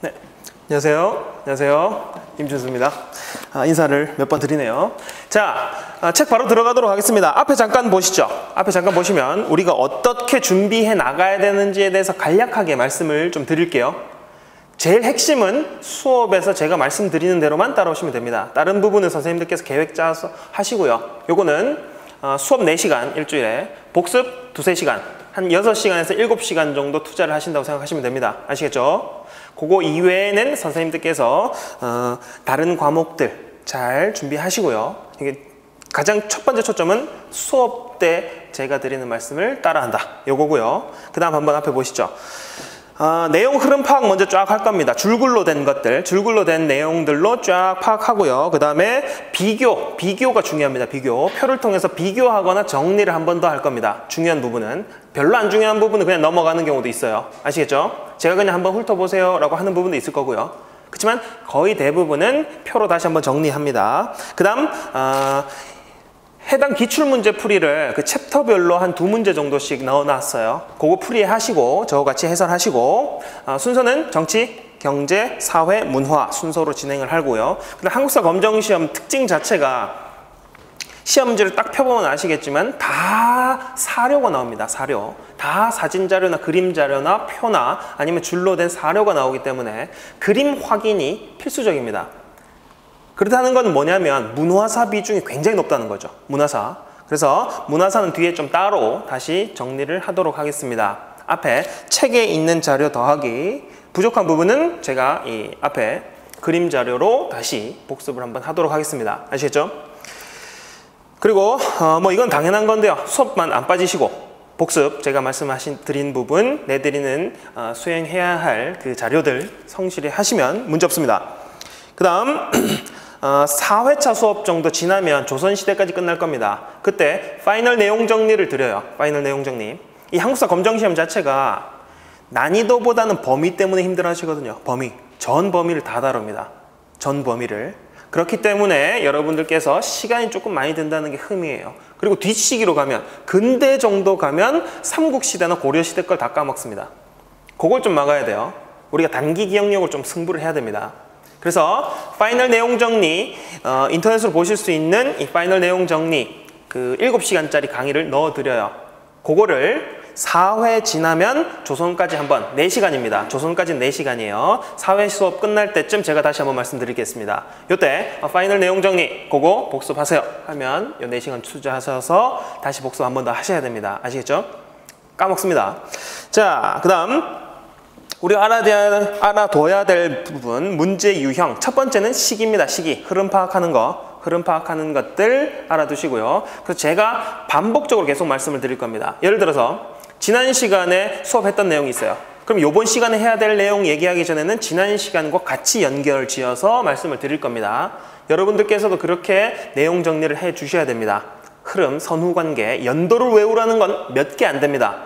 네, 안녕하세요. 안녕하세요. 임준수입니다. 인사를 몇 번 드리네요. 자, 책 바로 들어가도록 하겠습니다. 앞에 잠깐 보시죠. 앞에 잠깐 보시면 우리가 어떻게 준비해 나가야 되는지에 대해서 간략하게 말씀을 좀 드릴게요. 제일 핵심은 수업에서 제가 말씀드리는 대로만 따라오시면 됩니다. 다른 부분은 선생님들께서 계획 짜서 하시고요. 요거는 수업 4시간 일주일에 복습 2-3시간 한 6시간에서 7시간 정도 투자를 하신다고 생각하시면 됩니다. 아시겠죠? 그거 이외에는 선생님들께서 다른 과목들 잘 준비하시고요. 이게 가장 첫 번째 초점은 수업 때 제가 드리는 말씀을 따라한다. 요거고요. 그 다음 한번 앞에 보시죠. 내용 흐름 파악 먼저 쫙 할 겁니다. 줄글로 된 것들, 줄글로 된 내용들로 쫙 파악하고요. 그 다음에 비교가 중요합니다. 비교. 표를 통해서 비교하거나 정리를 한 번 더 할 겁니다. 중요한 부분은. 별로 안 중요한 부분은 그냥 넘어가는 경우도 있어요. 아시겠죠? 제가 그냥 한번 훑어보세요 라고 하는 부분도 있을 거고요. 그렇지만 거의 대부분은 표로 다시 한번 정리합니다. 그 다음 해당 기출문제 풀이를 그 챕터별로 한 2문제 정도씩 넣어놨어요. 그거 풀이하시고 저와 같이 해설하시고 순서는 정치, 경제, 사회, 문화 순서로 진행을 하고요. 근데 한국사 검정시험 특징 자체가 시험 문제를 딱 펴보면 아시겠지만 다 사료가 나옵니다. 사료. 다 사진 자료나 그림 자료나 표나 아니면 줄로 된 사료가 나오기 때문에 그림 확인이 필수적입니다. 그렇다는 건 뭐냐면 문화사 비중이 굉장히 높다는 거죠. 문화사. 그래서 문화사는 뒤에 좀 따로 다시 정리를 하도록 하겠습니다. 앞에 책에 있는 자료 더하기 부족한 부분은 제가 이 앞에 그림 자료로 다시 복습을 한번 하도록 하겠습니다. 아시겠죠? 그리고 뭐 이건 당연한 건데요. 수업만 안 빠지시고 복습 제가 드린 부분 내드리는 수행해야 할 그 자료들 성실히 하시면 문제 없습니다. 그 다음 4회차 수업 정도 지나면 조선시대까지 끝날 겁니다. 그때 파이널 내용 정리를 드려요. 파이널 내용 정리. 이 한국사 검정시험 자체가 난이도보다는 범위 때문에 힘들어 하시거든요. 범위. 전 범위를 다 다룹니다. 전 범위를. 그렇기 때문에 여러분들께서 시간이 조금 많이 든다는 게 흠이에요. 그리고 뒷시기로 가면 근대 정도 가면 삼국시대나 고려시대 걸 다 까먹습니다. 그걸 좀 막아야 돼요. 우리가 단기 기억력을 좀 승부를 해야 됩니다. 그래서 파이널 내용 정리 인터넷으로 보실 수 있는 이 파이널 내용 정리 그 7시간짜리 강의를 넣어드려요. 그거를 4회 지나면 조선까지 한번 4시간입니다. 조선까지는 4시간이에요. 4회 수업 끝날 때쯤 제가 다시 한번 말씀드리겠습니다. 요때 파이널 내용 정리 그거 복습하세요 하면 요 4시간 투자하셔서 다시 복습 한 번 더 하셔야 됩니다. 아시겠죠? 까먹습니다. 자, 그 다음 우리가 알아둬야 될 부분 문제 유형 첫 번째는 시기입니다. 시기 흐름 파악하는 거 흐름 파악하는 것들 알아두시고요. 그래서 제가 반복적으로 계속 말씀을 드릴 겁니다. 예를 들어서 지난 시간에 수업했던 내용이 있어요. 그럼 이번 시간에 해야 될 내용 얘기하기 전에는 지난 시간과 같이 연결 지어서 말씀을 드릴 겁니다. 여러분들께서도 그렇게 내용 정리를 해 주셔야 됩니다. 흐름, 선후관계, 연도를 외우라는 건 몇 개 안 됩니다.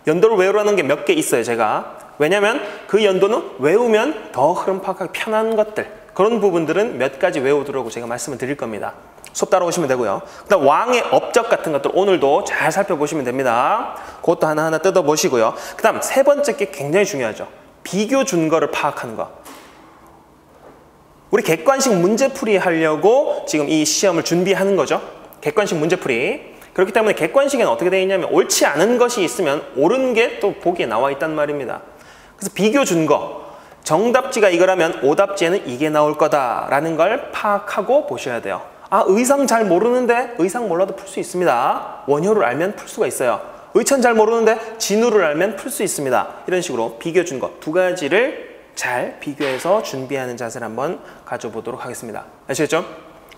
연도를 외우라는 게 몇 개 있어요. 제가 왜냐면 그 연도는 외우면 더 흐름 파악하기 편한 것들 그런 부분들은 몇 가지 외우도록 제가 말씀을 드릴 겁니다. 수업 따라오시면 되고요. 그 다음 왕의 업적 같은 것들 오늘도 잘 살펴보시면 됩니다. 그것도 하나하나 뜯어보시고요. 그 다음 세 번째 게 굉장히 중요하죠. 비교 준거를 파악하는 거. 우리 객관식 문제풀이 하려고 지금 이 시험을 준비하는 거죠. 객관식 문제풀이. 그렇기 때문에 객관식에는 어떻게 되어 있냐면 옳지 않은 것이 있으면 옳은 게 또 보기에 나와 있단 말입니다. 그래서 비교 준거. 정답지가 이거라면 오답지에는 이게 나올 거다라는 걸 파악하고 보셔야 돼요. 의상 잘 모르는데 의상 몰라도 풀 수 있습니다. 원효를 알면 풀 수가 있어요. 의천 잘 모르는데 진우를 알면 풀 수 있습니다. 이런 식으로 비교 준거 2가지를 잘 비교해서 준비하는 자세를 한번 가져보도록 하겠습니다. 아시겠죠?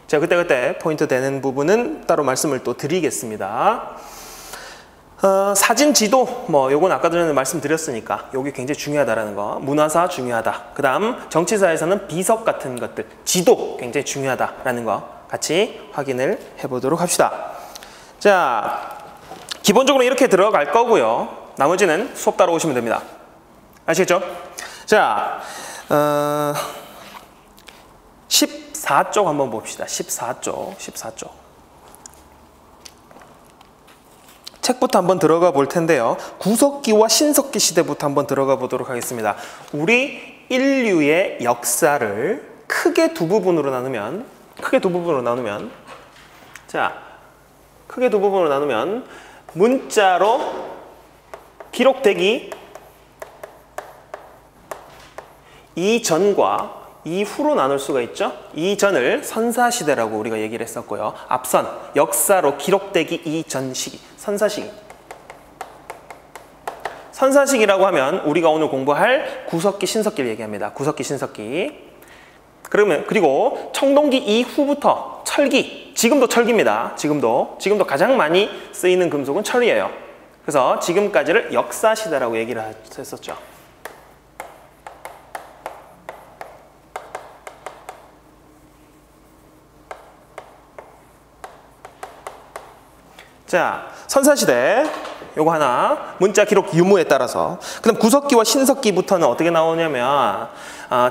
제가 그때그때 포인트 되는 부분은 따로 말씀을 또 드리겠습니다. 사진 지도 뭐 요건 아까 전에 말씀드렸으니까 요게 굉장히 중요하다라는 거 문화사 중요하다. 그 다음 정치사에서는 비석 같은 것들 지도 굉장히 중요하다라는 거 같이 확인을 해보도록 합시다. 자 기본적으로 이렇게 들어갈 거고요. 나머지는 수업 따라오시면 됩니다. 아시겠죠? 자 14쪽 한번 봅시다. 14쪽 책부터 한번 들어가 볼 텐데요. 구석기와 신석기 시대부터 한번 들어가 보도록 하겠습니다. 우리 인류의 역사를 크게 두 부분으로 나누면 문자로 기록되기 이전과 이후로 나눌 수가 있죠. 이전을 선사시대라고 우리가 얘기를 했었고요. 앞선 역사로 기록되기 이전 시기, 선사시기. 선사시기라고 하면 우리가 오늘 공부할 구석기, 신석기를 얘기합니다. 구석기, 신석기. 그리고 청동기 이후부터 철기, 지금도 철기입니다. 지금도 가장 많이 쓰이는 금속은 철이에요. 그래서 지금까지를 역사시대라고 얘기를 했었죠. 자, 선사시대 요거 하나, 문자 기록 유무에 따라서. 그다음 구석기와 신석기부터는 어떻게 나오냐면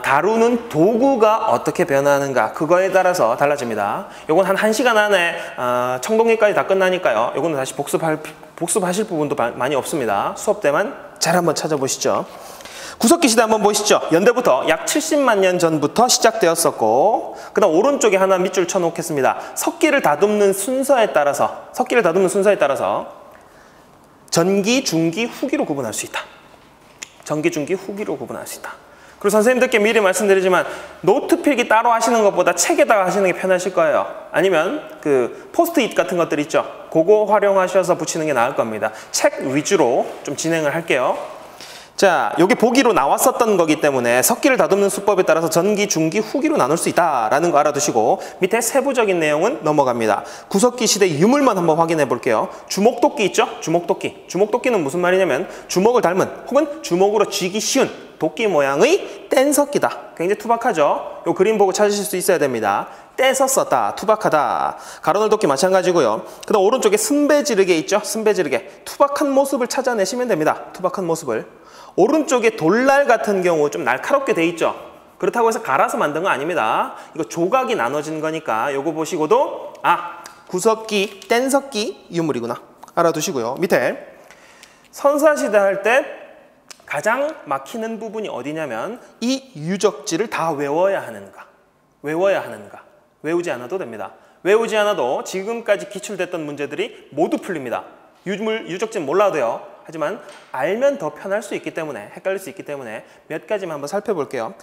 다루는 도구가 어떻게 변하는가, 그거에 따라서 달라집니다. 요건 한 1시간 안에 청동기까지 다 끝나니까요. 요거는 다시 복습하실 부분도 많이 없습니다. 수업 때만 잘 한번 찾아보시죠. 구석기 시대 한번 보시죠. 연대부터 약 70만 년 전부터 시작되었었고, 그 다음 오른쪽에 하나 밑줄 쳐놓겠습니다. 석기를 다듬는 순서에 따라서 전기, 중기, 후기로 구분할 수 있다. 전기, 중기, 후기로 구분할 수 있다. 그리고 선생님들께 미리 말씀드리지만 노트 필기 따로 하시는 것보다 책에다가 하시는 게 편하실 거예요. 아니면 그 포스트잇 같은 것들 있죠. 그거 활용하셔서 붙이는 게 나을 겁니다. 책 위주로 좀 진행을 할게요. 자, 여기 보기로 나왔었던 거기 때문에 석기를 다듬는 수법에 따라서 전기, 중기, 후기로 나눌 수 있다라는 거 알아두시고 밑에 세부적인 내용은 넘어갑니다. 구석기 시대 유물만 한번 확인해 볼게요. 주먹도끼 있죠? 주먹도끼. 주먹도끼는 무슨 말이냐면 주먹을 닮은 혹은 주먹으로 쥐기 쉬운 도끼 모양의 뗀석기다. 굉장히 투박하죠? 요 그림 보고 찾으실 수 있어야 됩니다. 떼서 썼다, 투박하다. 가로널 도끼 마찬가지고요. 그 다음 오른쪽에 승배지르개 있죠? 승배지르개. 투박한 모습을 찾아내시면 됩니다. 투박한 모습을. 오른쪽에 돌날 같은 경우 좀 날카롭게 돼 있죠. 그렇다고 해서 갈아서 만든 거 아닙니다. 이거 조각이 나눠진 거니까 요거 보시고도 구석기, 뗀석기 유물이구나 알아두시고요. 밑에 선사시대 할 때 가장 막히는 부분이 어디냐면 이 유적지를 다 외워야 하는가. 외우지 않아도 됩니다. 외우지 않아도 지금까지 기출됐던 문제들이 모두 풀립니다. 유적지는 몰라도 돼요. 하지만 알면 더 편할 수 있기 때문에, 헷갈릴 수 있기 때문에 몇 가지만 한번 살펴볼게요.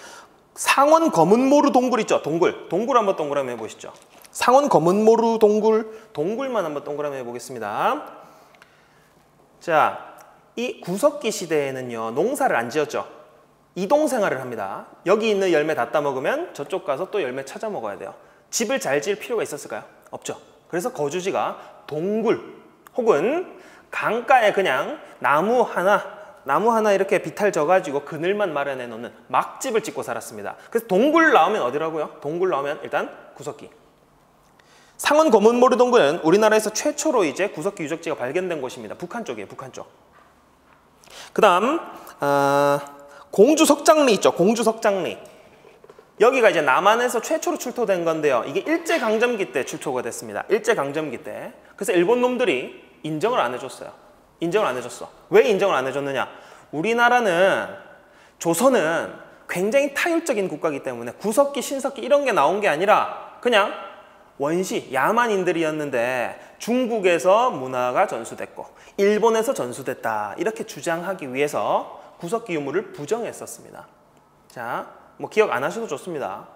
상원 검은모루 동굴 있죠? 동굴 한번 동그라미 해보시죠. 상원 검은모루 동굴만 한번 동그라미 해보겠습니다. 자, 이 구석기 시대에는요, 농사를 안 지었죠. 이동생활을 합니다. 여기 있는 열매 다 따먹으면 저쪽 가서 또 열매 찾아 먹어야 돼요. 집을 잘 지을 필요가 있었을까요? 없죠. 그래서 거주지가 동굴 혹은 강가에 그냥 나무 하나 이렇게 비탈 져가지고 그늘만 마련해 놓는 막집을 짓고 살았습니다. 그래서 동굴 나오면 어디라고요? 동굴 나오면 일단 구석기. 상원 검은모루 동굴은 우리나라에서 최초로 이제 구석기 유적지가 발견된 곳입니다. 북한 쪽이에요, 북한 쪽. 그 다음 공주 석장리 있죠, 공주 석장리. 여기가 이제 남한에서 최초로 출토된 건데요. 이게 일제강점기 때 출토가 됐습니다. 일제강점기 때. 그래서 일본 놈들이 인정을 안 해줬어요. 인정을 안 해줬어. 왜 인정을 안 해줬느냐? 우리나라는, 조선은 굉장히 타율적인 국가이기 때문에 구석기, 신석기 이런 게 나온 게 아니라 그냥 원시, 야만인들이었는데 중국에서 문화가 전수됐고 일본에서 전수됐다. 이렇게 주장하기 위해서 구석기 유물을 부정했었습니다. 자, 뭐 기억 안 하셔도 좋습니다.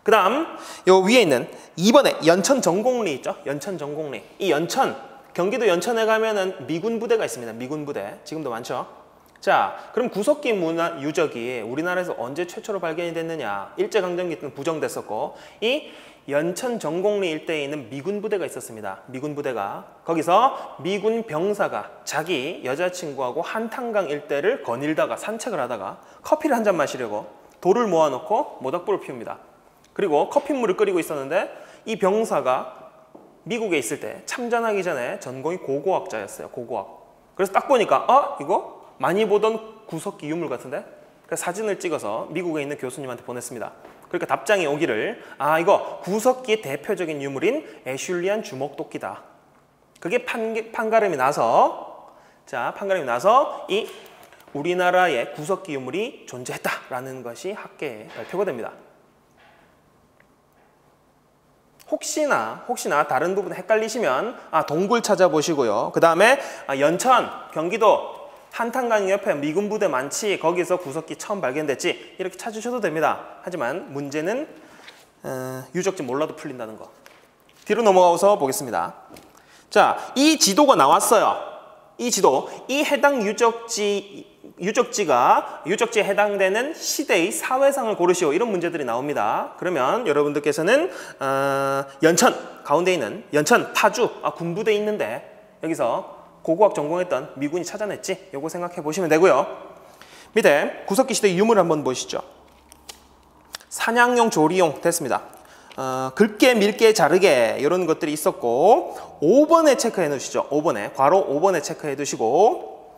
그 다음 요 위에 있는 2번에 연천 전곡리 있죠? 연천 전곡리. 이 연천, 경기도 연천에 가면은 미군 부대가 있습니다. 미군 부대. 지금도 많죠? 자, 그럼 구석기 문화 유적이 우리나라에서 언제 최초로 발견이 됐느냐? 일제강점기 때는 부정됐었고, 이 연천 전곡리 일대에 있는 미군 부대가 있었습니다. 미군 부대가. 거기서 미군 병사가 자기 여자친구하고 한탄강 일대를 거닐다가 산책을 하다가 커피를 한 잔 마시려고 돌을 모아놓고 모닥불을 피웁니다. 그리고 커피물을 끓이고 있었는데 이 병사가 미국에 있을 때 참전하기 전에 전공이 고고학자였어요. 고고학. 그래서 딱 보니까 이거 많이 보던 구석기 유물 같은데? 그래서 사진을 찍어서 미국에 있는 교수님한테 보냈습니다. 그러니까 답장이 오기를 이거 구석기의 대표적인 유물인 애슐리안 주먹도끼다. 그게 판가름이 나서 이 우리나라에 구석기 유물이 존재했다라는 것이 학계의 발표가 됩니다. 혹시나 다른 부분 헷갈리시면 동굴 찾아보시고요. 그 다음에 연천, 경기도 한탄강 옆에 미군 부대 많지, 거기서 구석기 처음 발견됐지, 이렇게 찾으셔도 됩니다. 하지만 문제는 유적지 몰라도 풀린다는 거. 뒤로 넘어가서 보겠습니다. 자, 이 지도가 나왔어요. 이 지도, 이 해당 유적지에 해당되는 시대의 사회상을 고르시오. 이런 문제들이 나옵니다. 그러면 여러분들께서는 연천, 가운데 있는 연천, 파주, 군부대 있는데 여기서 고고학 전공했던 미군이 찾아냈지? 요거 생각해 보시면 되고요. 밑에 구석기 시대 유물 한번 보시죠. 사냥용, 조리용 됐습니다. 긁게, 밀게, 자르게 이런 것들이 있었고 5번에 체크해 놓으시죠. 5번에, 괄호 5번에 체크해 두시고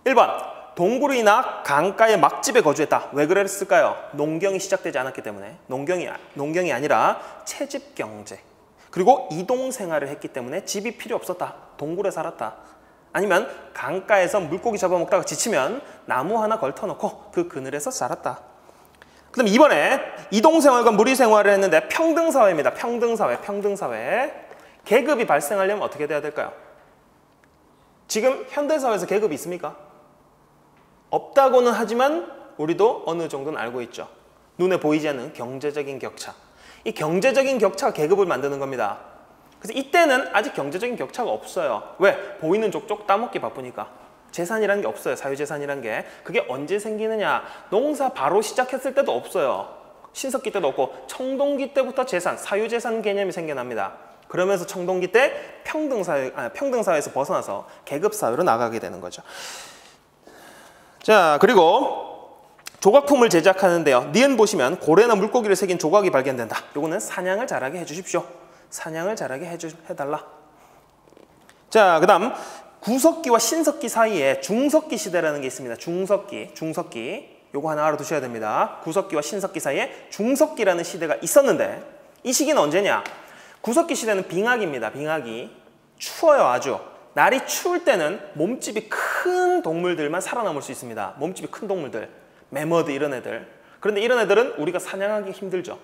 1번, 동굴이나 강가의 막집에 거주했다. 왜 그랬을까요? 농경이 시작되지 않았기 때문에. 농경이 아니라 채집 경제. 그리고 이동 생활을 했기 때문에 집이 필요 없었다. 동굴에 살았다. 아니면 강가에서 물고기 잡아먹다가 지치면 나무 하나 걸터놓고 그 그늘에서 살았다. 그 다음 2번에 이동생활과 무리생활을 했는데 평등사회입니다. 평등사회. 계급이 발생하려면 어떻게 돼야 될까요? 지금 현대사회에서 계급이 있습니까? 없다고는 하지만 우리도 어느 정도는 알고 있죠. 눈에 보이지 않는 경제적인 격차. 이 경제적인 격차가 계급을 만드는 겁니다. 그래서 이때는 아직 경제적인 격차가 없어요. 왜? 보이는 족족 따먹기 바쁘니까. 재산이라는 게 없어요. 사유재산이라는 게. 그게 언제 생기느냐. 농사 바로 시작했을 때도 없어요. 신석기 때도 없고 청동기 때부터 재산, 사유재산 개념이 생겨납니다. 그러면서 청동기 때 평등사회에서 벗어나서 계급사회로 나가게 되는 거죠. 자, 그리고 조각품을 제작하는데요. 니은 보시면 고래나 물고기를 새긴 조각이 발견된다. 요거는 사냥을 잘하게 해주십시오. 사냥을 잘하게 해달라. 자, 그 다음 구석기와 신석기 사이에 중석기 시대라는 게 있습니다. 중석기. 요거 하나 알아두셔야 됩니다. 구석기와 신석기 사이에 중석기라는 시대가 있었는데 이 시기는 언제냐? 구석기 시대는 빙하기입니다. 빙하기. 추워요, 아주. 날이 추울 때는 몸집이 큰 동물들만 살아남을 수 있습니다. 몸집이 큰 동물들. 매머드 이런 애들. 그런데 이런 애들은 우리가 사냥하기 힘들죠.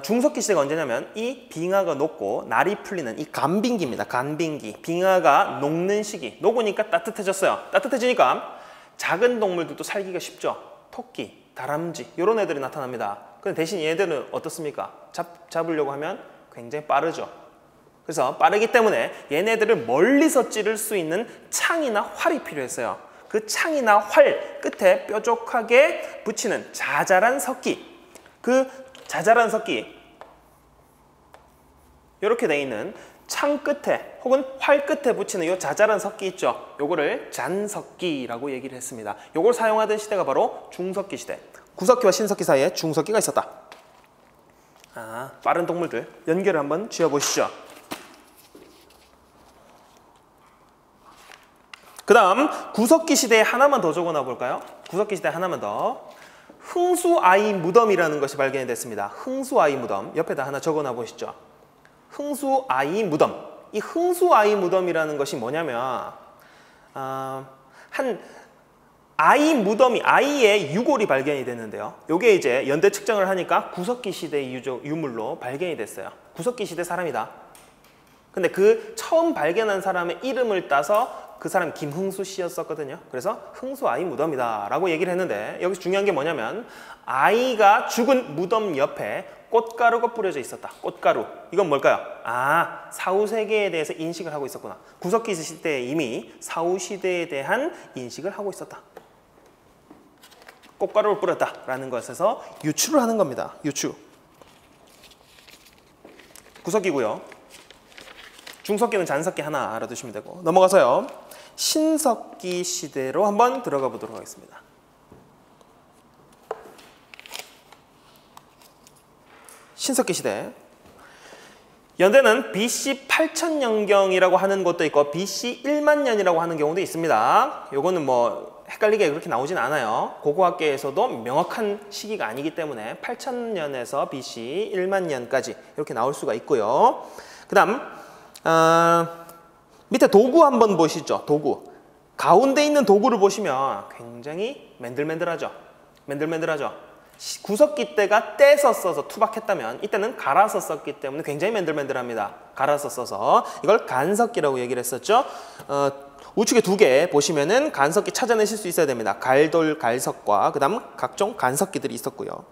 중석기 시대가 언제냐면 이 빙하가 녹고 날이 풀리는 이 간빙기입니다. 간빙기. 빙하가 녹는 시기. 녹으니까 따뜻해졌어요. 따뜻해지니까 작은 동물들도 살기가 쉽죠. 토끼, 다람쥐 이런 애들이 나타납니다. 근데 대신 얘네들은 어떻습니까? 잡으려고 하면 굉장히 빠르죠. 그래서 빠르기 때문에 얘네들을 멀리서 찌를 수 있는 창이나 활이 필요했어요. 그 창이나 활 끝에 뾰족하게 붙이는 자잘한 석기. 그 자잘한 석기, 이렇게 돼 있는 창 끝에 혹은 활 끝에 붙이는 이 자잘한 석기 있죠. 요거를 잔석기라고 얘기를 했습니다. 요걸 사용하던 시대가 바로 중석기 시대. 구석기와 신석기 사이에 중석기가 있었다. 빠른 동물들 연결을 한번 지어보시죠. 그 다음 구석기 시대에 하나만 더 적어놔 볼까요? 구석기 시대에 하나만 더. 흥수아이 무덤이라는 것이 발견이 됐습니다. 흥수아이 무덤. 옆에다 하나 적어놔 보시죠. 흥수아이 무덤. 이 흥수아이 무덤이라는 것이 뭐냐면 한 아이 무덤이, 아이의 유골이 발견이 됐는데요. 이게 이제 연대 측정을 하니까 구석기 시대의 유물로 발견이 됐어요. 구석기 시대 사람이다. 근데 그 처음 발견한 사람의 이름을 따서 그 사람이 김흥수 씨였었거든요. 그래서 흥수아이 무덤이다 라고 얘기를 했는데 여기서 중요한 게 뭐냐면 아이가 죽은 무덤 옆에 꽃가루가 뿌려져 있었다. 꽃가루. 이건 뭘까요? 사후세계에 대해서 인식을 하고 있었구나. 구석기 시대에 이미 사후시대에 대한 인식을 하고 있었다. 꽃가루를 뿌렸다라는 것에서 유추를 하는 겁니다. 유추. 구석기고요. 중석기는 잔석기 하나 알아두시면 되고 넘어가서요. 신석기 시대로 한번 들어가 보도록 하겠습니다. 신석기 시대. 연대는 BC 8000년경이라고 하는 것도 있고 BC 1만년이라고 하는 경우도 있습니다. 요거는 뭐 헷갈리게 그렇게 나오진 않아요. 고고학계에서도 명확한 시기가 아니기 때문에 8000년에서 BC 1만년까지 이렇게 나올 수가 있고요. 그 다음 밑에 도구 한번 보시죠. 도구. 가운데 있는 도구를 보시면 굉장히 맨들맨들하죠. 맨들맨들하죠. 구석기 때가 떼서 써서 투박했다면 이때는 갈아서 썼기 때문에 굉장히 맨들맨들합니다. 갈아서 써서 이걸 간석기라고 얘기를 했었죠. 우측에 두 개 보시면은 간석기 찾아내실 수 있어야 됩니다. 갈돌, 갈석과 그 다음 각종 간석기들이 있었고요.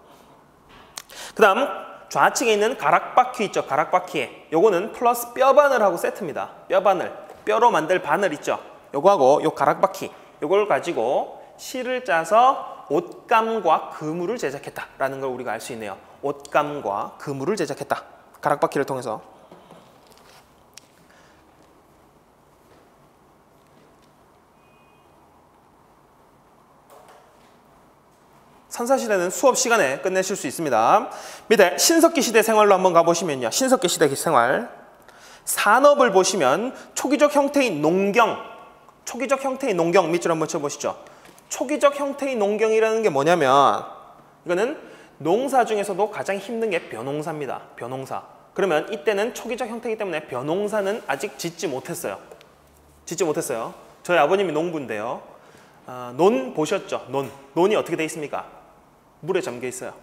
그 다음 좌측에 있는 가락바퀴 있죠. 가락바퀴. 요거는 플러스 뼈바늘하고 세트입니다. 뼈바늘, 뼈로 만들 바늘 있죠. 요거하고 요 가락바퀴, 요걸 가지고 실을 짜서 옷감과 그물을 제작했다라는 걸 우리가 알 수 있네요. 옷감과 그물을 제작했다. 가락바퀴를 통해서. 선사시대는 수업 시간에 끝내실 수 있습니다. 밑에 신석기 시대 생활로 한번 가보시면요. 신석기 시대 생활. 산업을 보시면 초기적 형태의 농경, 초기적 형태의 농경 밑줄 한번 쳐보시죠. 초기적 형태의 농경이라는 게 뭐냐면 이거는 농사 중에서도 가장 힘든 게 벼농사입니다. 벼농사. 그러면 이때는 초기적 형태이기 때문에 벼농사는 아직 짓지 못했어요. 짓지 못했어요. 저희 아버님이 농부인데요. 논 보셨죠? 논이 어떻게 돼 있습니까? 물에 잠겨 있어요.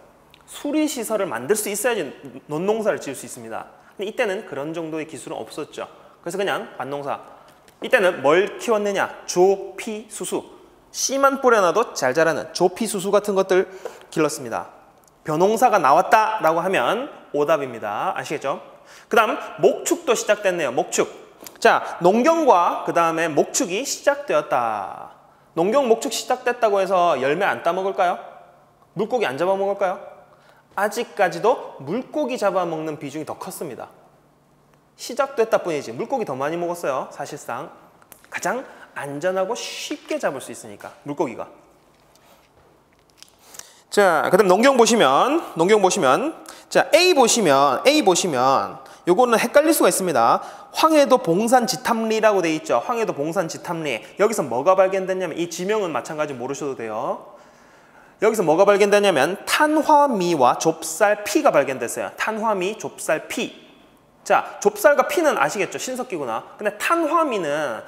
수리시설을 만들 수 있어야지 논농사를 지을 수 있습니다. 근데 이때는 그런 정도의 기술은 없었죠. 그래서 그냥 밭농사. 이때는 뭘 키웠느냐? 조, 피, 수수. 씨만 뿌려놔도 잘 자라는 조, 피, 수수 같은 것들 길렀습니다. 벼농사가 나왔다라고 하면 오답입니다. 아시겠죠? 그 다음 목축도 시작됐네요. 목축. 자, 농경과 그 다음에 목축이 시작되었다. 농경, 목축 시작됐다고 해서 열매 안 따먹을까요? 물고기 안 잡아먹을까요? 아직까지도 물고기 잡아먹는 비중이 더 컸습니다. 시작됐다 뿐이지 물고기 더 많이 먹었어요. 사실상 가장 안전하고 쉽게 잡을 수 있으니까 물고기가. 자, 그다음 농경 보시면 자, A 보시면 요거는 헷갈릴 수가 있습니다. 황해도 봉산지탐리라고 돼 있죠. 황해도 봉산지탐리. 여기서 뭐가 발견됐냐면 이 지명은 마찬가지 모르셔도 돼요. 여기서 뭐가 발견됐냐면 탄화미와 좁쌀피가 발견됐어요. 탄화미, 좁쌀피. 자, 좁쌀과 피는 아시겠죠? 신석기구나. 근데 탄화미는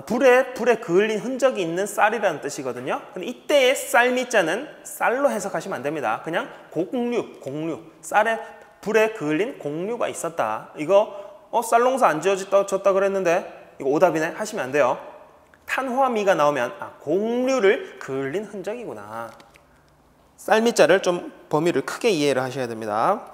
불에 그을린 흔적이 있는 쌀이라는 뜻이거든요. 근데 이때의 쌀미자는 쌀로 해석하시면 안 됩니다. 그냥 공류. 쌀에 불에 그을린 공류가 있었다. 이거 쌀농사 안 지어졌다 그랬는데 이거 오답이네 하시면 안 돼요. 탄화미가 나오면 공류를 그을린 흔적이구나. 쌀미자를 좀 범위를 크게 이해를 하셔야 됩니다.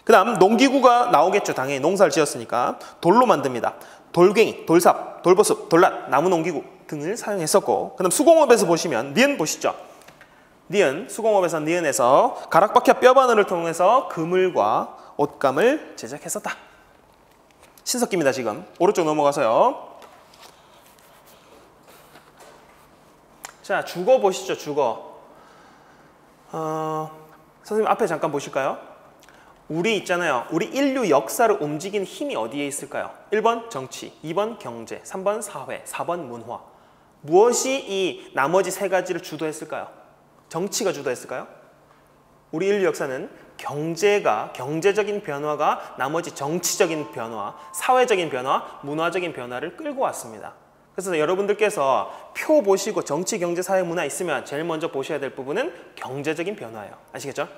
그 다음 농기구가 나오겠죠. 당연히 농사를 지었으니까. 돌로 만듭니다. 돌갱이, 돌삽, 돌보습, 돌랏, 나무 농기구 등을 사용했었고, 그 다음 수공업에서 보시면 니은 보시죠. 니은, 수공업에서 니은에서 가락바퀴와 뼈바늘을 통해서 그물과 옷감을 제작했었다. 신석기입니다. 지금 오른쪽 넘어가서요. 자, 주거 보시죠. 주거. 선생님 앞에 잠깐 보실까요? 우리 있잖아요. 우리 인류 역사를 움직이는 힘이 어디에 있을까요? 1번 정치, 2번 경제, 3번 사회, 4번 문화. 무엇이 이 나머지 세 가지를 주도했을까요? 정치가 주도했을까요? 우리 인류 역사는 경제적인 변화가 나머지 정치적인 변화, 사회적인 변화, 문화적인 변화를 끌고 왔습니다. 그래서 여러분들께서 표 보시고 정치, 경제, 사회, 문화 있으면 제일 먼저 보셔야 될 부분은 경제적인 변화예요. 아시겠죠?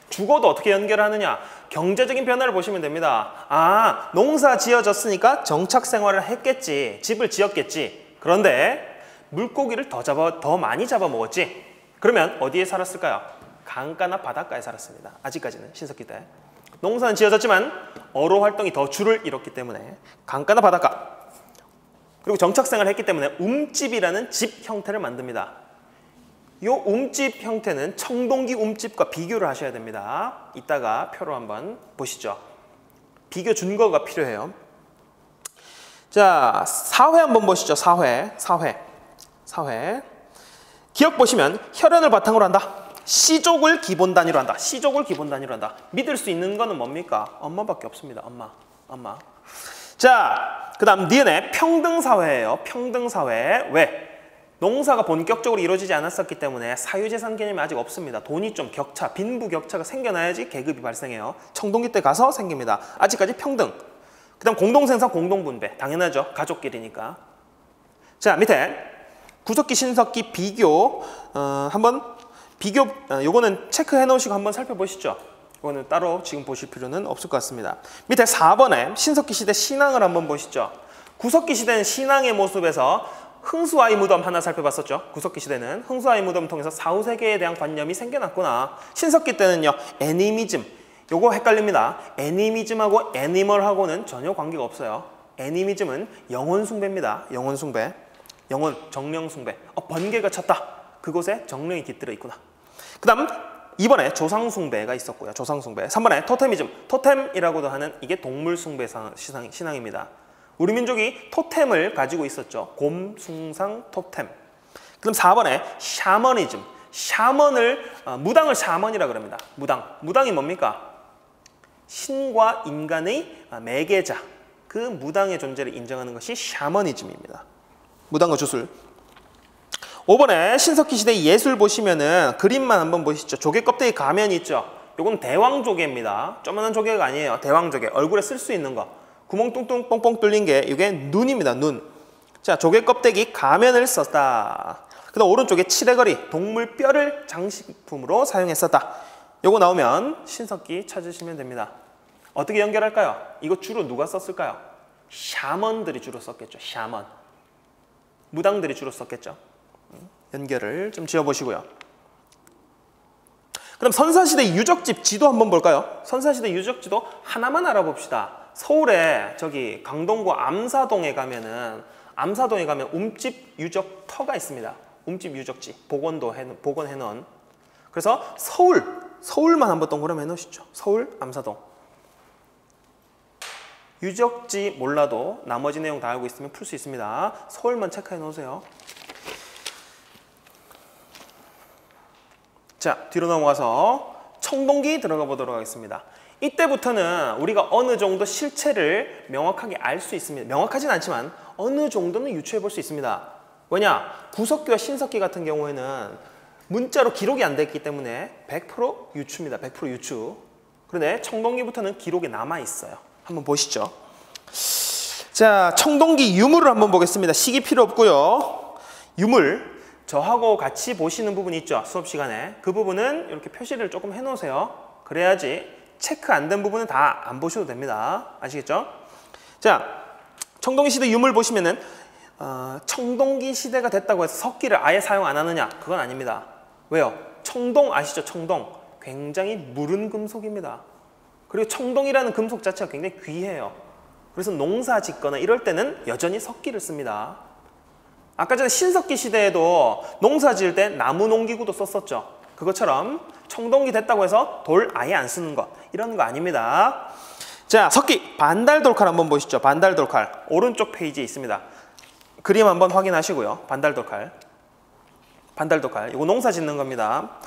주거도 어떻게 연결하느냐? 경제적인 변화를 보시면 됩니다. 농사 지어졌으니까 정착 생활을 했겠지. 집을 지었겠지. 그런데 물고기를 더 많이 잡아먹었지. 그러면 어디에 살았을까요? 강가나 바닷가에 살았습니다. 아직까지는 신석기 때. 농사는 지어졌지만 어로 활동이 더 줄을 이뤘기 때문에 강가나 바닷가. 그리고 정착 생활을 했기 때문에 움집이라는 집 형태를 만듭니다. 이 움집 형태는 청동기 움집과 비교를 하셔야 됩니다. 이따가 표로 한번 보시죠. 비교 준거가 필요해요. 자, 사회 한번 보시죠. 사회. 기억 보시면 혈연을 바탕으로 한다. 씨족을 기본 단위로 한다. 씨족을 기본 단위로 한다. 믿을 수 있는 거는 뭡니까? 엄마밖에 없습니다. 엄마. 자, 그 다음 니은의 평등사회예요. 평등사회. 왜? 농사가 본격적으로 이루어지지 않았었기 때문에 사유재산 개념이 아직 없습니다. 돈이 좀 빈부격차가 생겨나야지 계급이 발생해요. 청동기 때 가서 생깁니다. 아직까지 평등. 그 다음 공동생산, 공동분배. 당연하죠. 가족끼리니까. 자, 밑에 구석기, 신석기 비교 한번 비교 요거는 체크해 놓으시고 한번 살펴보시죠. 이거는 따로 지금 보실 필요는 없을 것 같습니다. 밑에 4번에 신석기 시대 신앙을 한번 보시죠. 구석기 시대는 신앙의 모습에서 흥수아이 무덤 하나 살펴봤었죠. 구석기 시대는 흥수아이 무덤을 통해서 사후세계에 대한 관념이 생겨났구나. 신석기 때는요, 애니미즘. 요거 헷갈립니다. 애니미즘하고 애니멀하고는 전혀 관계가 없어요. 애니미즘은 영혼 숭배입니다. 영혼 숭배. 영혼, 정령 숭배. 번개가 쳤다. 그곳에 정령이 깃들어 있구나. 그 다음 2번에 조상 숭배가 있었고요. 조상 숭배. 3번에 토테미즘. 토템이라고도 하는 이게 동물 숭배 신앙입니다. 우리 민족이 토템을 가지고 있었죠. 곰, 숭상, 토템. 그럼 4번에 샤머니즘. 샤먼을 무당을 샤먼이라 그럽니다. 무당이 뭡니까? 신과 인간의 매개자. 그 무당의 존재를 인정하는 것이 샤머니즘입니다. 무당과 주술. 5번에 신석기 시대 예술 보시면은 그림만 한번 보시죠. 조개 껍데기 가면이 있죠. 요건 대왕조개입니다. 조그만한 조개가 아니에요. 대왕조개. 얼굴에 쓸 수 있는 거. 구멍 뚱뚱 뻥뻥 뚫린 게 이게 눈입니다. 눈. 자, 조개 껍데기 가면을 썼다. 그 다음 오른쪽에 칠해거리, 동물 뼈를 장식품으로 사용했었다. 요거 나오면 신석기 찾으시면 됩니다. 어떻게 연결할까요? 이거 주로 누가 썼을까요? 샤먼들이 주로 썼겠죠. 샤먼. 무당들이 주로 썼겠죠. 연결을 좀 지어보시고요. 그럼 선사시대 유적집 지도 한번 볼까요? 선사시대 유적지도 하나만 알아봅시다. 서울에 저기 강동구 암사동에 가면 움집 유적터가 있습니다. 움집 유적지 복원해놓은. 그래서 서울만 한번 동그라미 해놓으시죠. 서울 암사동. 유적지 몰라도 나머지 내용 다 알고 있으면 풀 수 있습니다. 서울만 체크해 놓으세요. 자, 뒤로 넘어가서 청동기 들어가 보도록 하겠습니다. 이때부터는 우리가 어느 정도 실체를 명확하게 알 수 있습니다. 명확하진 않지만 어느 정도는 유추해 볼 수 있습니다. 왜냐? 구석기와 신석기 같은 경우에는 문자로 기록이 안 됐기 때문에 100% 유추입니다. 100% 유추. 그런데 청동기부터는 기록이 남아 있어요. 한번 보시죠. 자, 청동기 유물을 한번 보겠습니다. 시기 필요 없고요. 유물. 저하고 같이 보시는 부분이 있죠. 수업 시간에. 그 부분은 이렇게 표시를 조금 해놓으세요. 그래야지 체크 안 된 부분은 다 안 보셔도 됩니다. 아시겠죠? 자, 청동기 시대 유물 보시면은 청동기 시대가 됐다고 해서 석기를 아예 사용 안 하느냐? 그건 아닙니다. 왜요? 청동 아시죠? 청동. 굉장히 무른 금속입니다. 그리고 청동이라는 금속 자체가 굉장히 귀해요. 그래서 농사 짓거나 이럴 때는 여전히 석기를 씁니다. 아까 전에 신석기 시대에도 농사 지을 때 나무 농기구도 썼었죠. 그것처럼 청동기 됐다고 해서 돌 아예 안 쓰는 것, 이런 거 아닙니다. 자, 석기 반달돌칼 한번 보시죠. 반달돌칼 오른쪽 페이지에 있습니다. 그림 한번 확인하시고요. 반달돌칼 이거 농사 짓는 겁니다.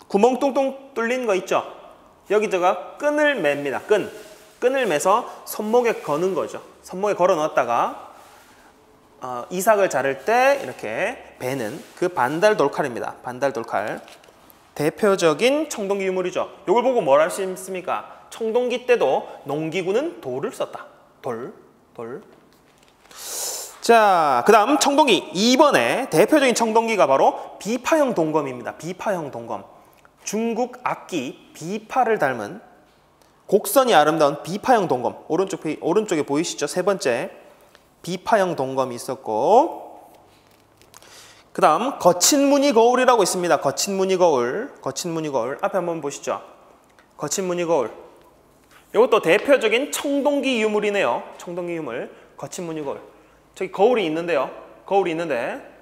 구멍 뚱뚱 뚫린 거 있죠. 여기다가 끈을 맵니다. 끈을 매서 손목에 거는 거죠. 손목에 걸어 넣었다가 이삭을 자를 때 이렇게 베는 그 반달돌칼입니다. 반달돌칼. 대표적인 청동기 유물이죠. 이걸 보고 뭘 할 수 있습니까? 청동기 때도 농기구는 돌을 썼다. 돌. 자, 그 다음 청동기 2번에 대표적인 청동기가 바로 비파형 동검입니다. 비파형 동검. 중국 악기 비파를 닮은 곡선이 아름다운 비파형 동검. 오른쪽에 보이시죠? 세 번째 비파형 동검이 있었고, 그 다음 거친 무늬 거울이라고 있습니다. 거친 무늬 거울 앞에 한번 보시죠. 거친 무늬 거울. 이것도 대표적인 청동기 유물이네요. 청동기 유물. 거친 무늬 거울. 저기 거울이 있는데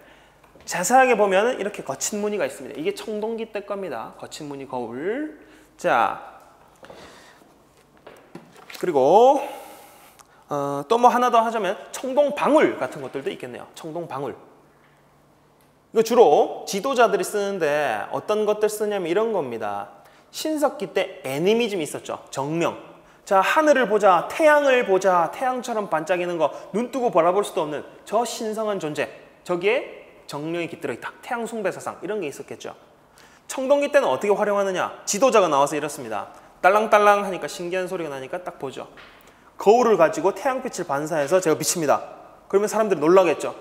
자세하게 보면 이렇게 거친 무늬가 있습니다. 이게 청동기 때 겁니다. 거친 무늬 거울. 자, 그리고 또 뭐 하나 더 하자면 청동방울 같은 것들도 있겠네요. 청동방울. 이거 주로 지도자들이 쓰는데 어떤 것들 쓰냐면 이런 겁니다. 신석기 때 애니미즘이 있었죠. 정명. 자, 하늘을 보자, 태양을 보자, 태양처럼 반짝이는 거, 눈 뜨고 바라볼 수도 없는 저 신성한 존재. 저기에 정령이 깃들어 있다. 태양 숭배 사상 이런 게 있었겠죠. 청동기 때는 어떻게 활용하느냐? 지도자가 나와서 이렇습니다. 딸랑딸랑 하니까 신기한 소리가 나니까 딱 보죠. 거울을 가지고 태양빛을 반사해서 제가 비칩니다. 그러면 사람들이 놀라겠죠.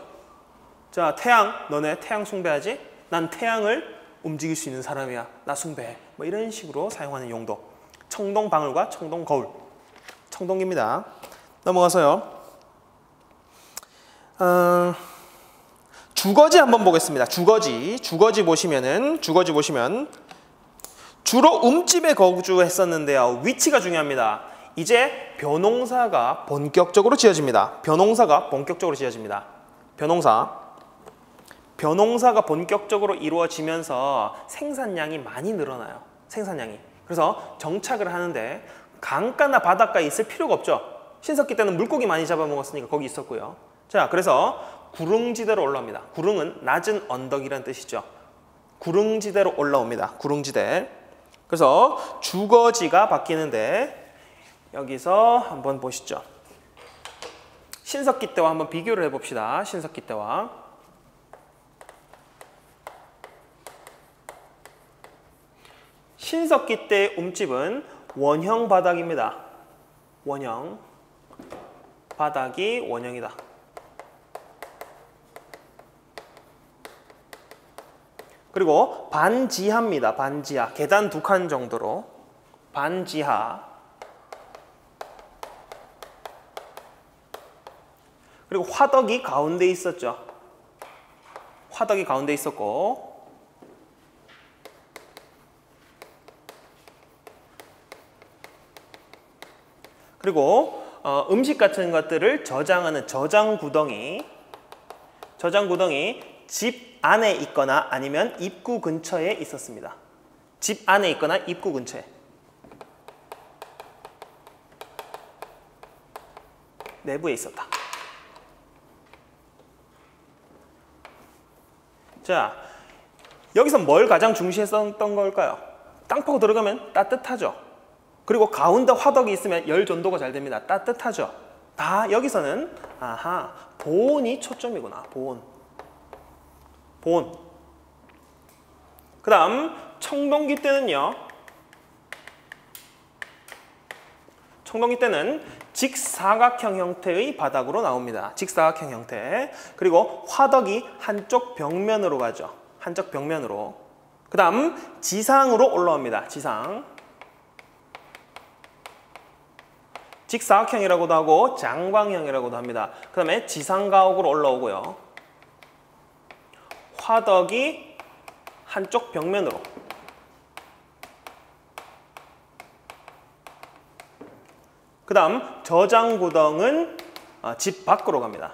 자, 태양, 너네 태양 숭배하지? 난 태양을 움직일 수 있는 사람이야. 나 숭배해. 뭐 이런 식으로 사용하는 용도. 청동방울과 청동거울. 청동기입니다. 넘어가서요. 주거지 한번 보겠습니다. 주거지 보시면 주로 움집에 거주했었는데요. 위치가 중요합니다. 이제 벼농사가 본격적으로 지어집니다. 벼농사가 본격적으로 이루어지면서 생산량이 많이 늘어나요. 그래서 정착을 하는데 강가나 바닷가에 있을 필요가 없죠. 신석기 때는 물고기 많이 잡아먹었으니까 거기 있었고요. 자, 그래서 구릉지대로 올라옵니다. 구릉은 낮은 언덕이라는 뜻이죠. 구릉지대로 올라옵니다. 구릉지대. 그래서 주거지가 바뀌는데 여기서 한번 보시죠. 신석기 때와 한번 비교를 해봅시다. 신석기 때와. 신석기 때 움집은 원형 바닥입니다. 원형. 바닥이 원형이다. 그리고 반지하입니다. 반지하. 계단 2칸 정도로. 반지하. 그리고 화덕이 가운데 있었죠. 화덕이 가운데 있었고. 그리고 음식 같은 것들을 저장하는 저장구덩이 집 안에 있거나 아니면 입구 근처에 있었습니다. 집 안에 있거나 입구 근처에. 내부에 있었다. 자, 여기서 뭘 가장 중시했었던 걸까요? 땅 파고 들어가면 따뜻하죠. 그리고 가운데 화덕이 있으면 열 전도가 잘 됩니다. 따뜻하죠. 다 여기서는 보온이 초점이구나. 보온. 그 다음 청동기 때는요. 청동기 때는 직사각형 형태의 바닥으로 나옵니다. 직사각형 형태. 그리고 화덕이 한쪽 벽면으로 가죠. 한쪽 벽면으로. 그 다음 지상으로 올라옵니다. 지상. 직사각형이라고도 하고 장방형이라고도 합니다. 그 다음에 지상가옥으로 올라오고요. 화덕이 한쪽 벽면으로. 그 다음 저장구덩은 집 밖으로 갑니다.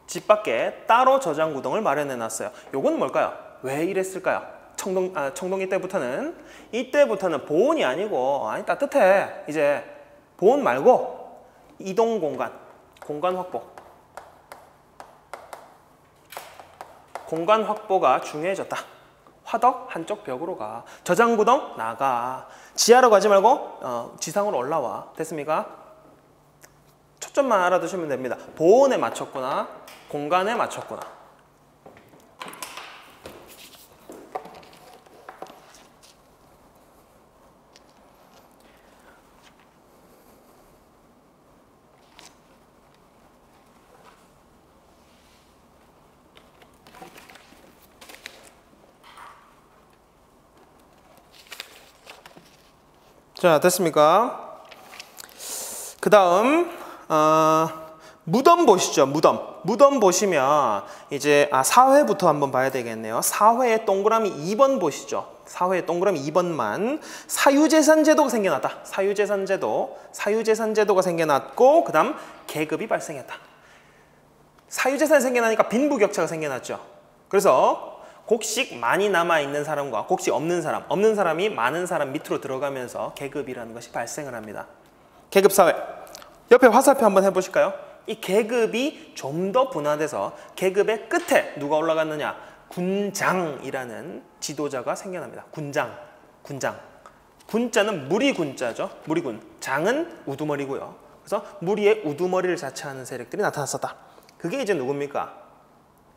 집 밖에 따로 저장구덩을 마련해 놨어요. 요건 뭘까요? 왜 이랬을까요? 청동기 때부터는 이때부터는 보온이 아니고 따뜻해. 이제 보온 말고 이동 공간 확보. 공간 확보가 중요해졌다. 화덕 한쪽 벽으로 가. 저장구덩 나가. 지하로 가지 말고 지상으로 올라와. 됐습니까? 초점만 알아두시면 됩니다. 보온에 맞췄구나. 공간에 맞췄구나. 자, 됐습니까? 그 다음 무덤 보시죠. 무덤 보시면 이제 사회부터 한번 봐야 되겠네요. 사회의 동그라미 2번 보시죠. 사회의 동그라미 2번만. 사유재산 제도가 생겨났다. 사유재산 제도가 생겨났고 그 다음 계급이 발생했다. 사유재산이 생겨나니까 빈부격차가 생겨났죠. 그래서 곡식 많이 남아있는 사람과 곡식 없는 사람이 많은 사람 밑으로 들어가면서 계급이라는 것이 발생을 합니다. 계급사회. 옆에 화살표 한번 해보실까요? 이 계급이 좀 더 분화돼서 계급의 끝에 누가 올라갔느냐? 군장이라는 지도자가 생겨납니다. 군장. 군자는 무리 군자죠. 무리군. 장은 우두머리고요. 그래서 무리의 우두머리를 자처하는 세력들이 나타났었다. 그게 이제 누굽니까?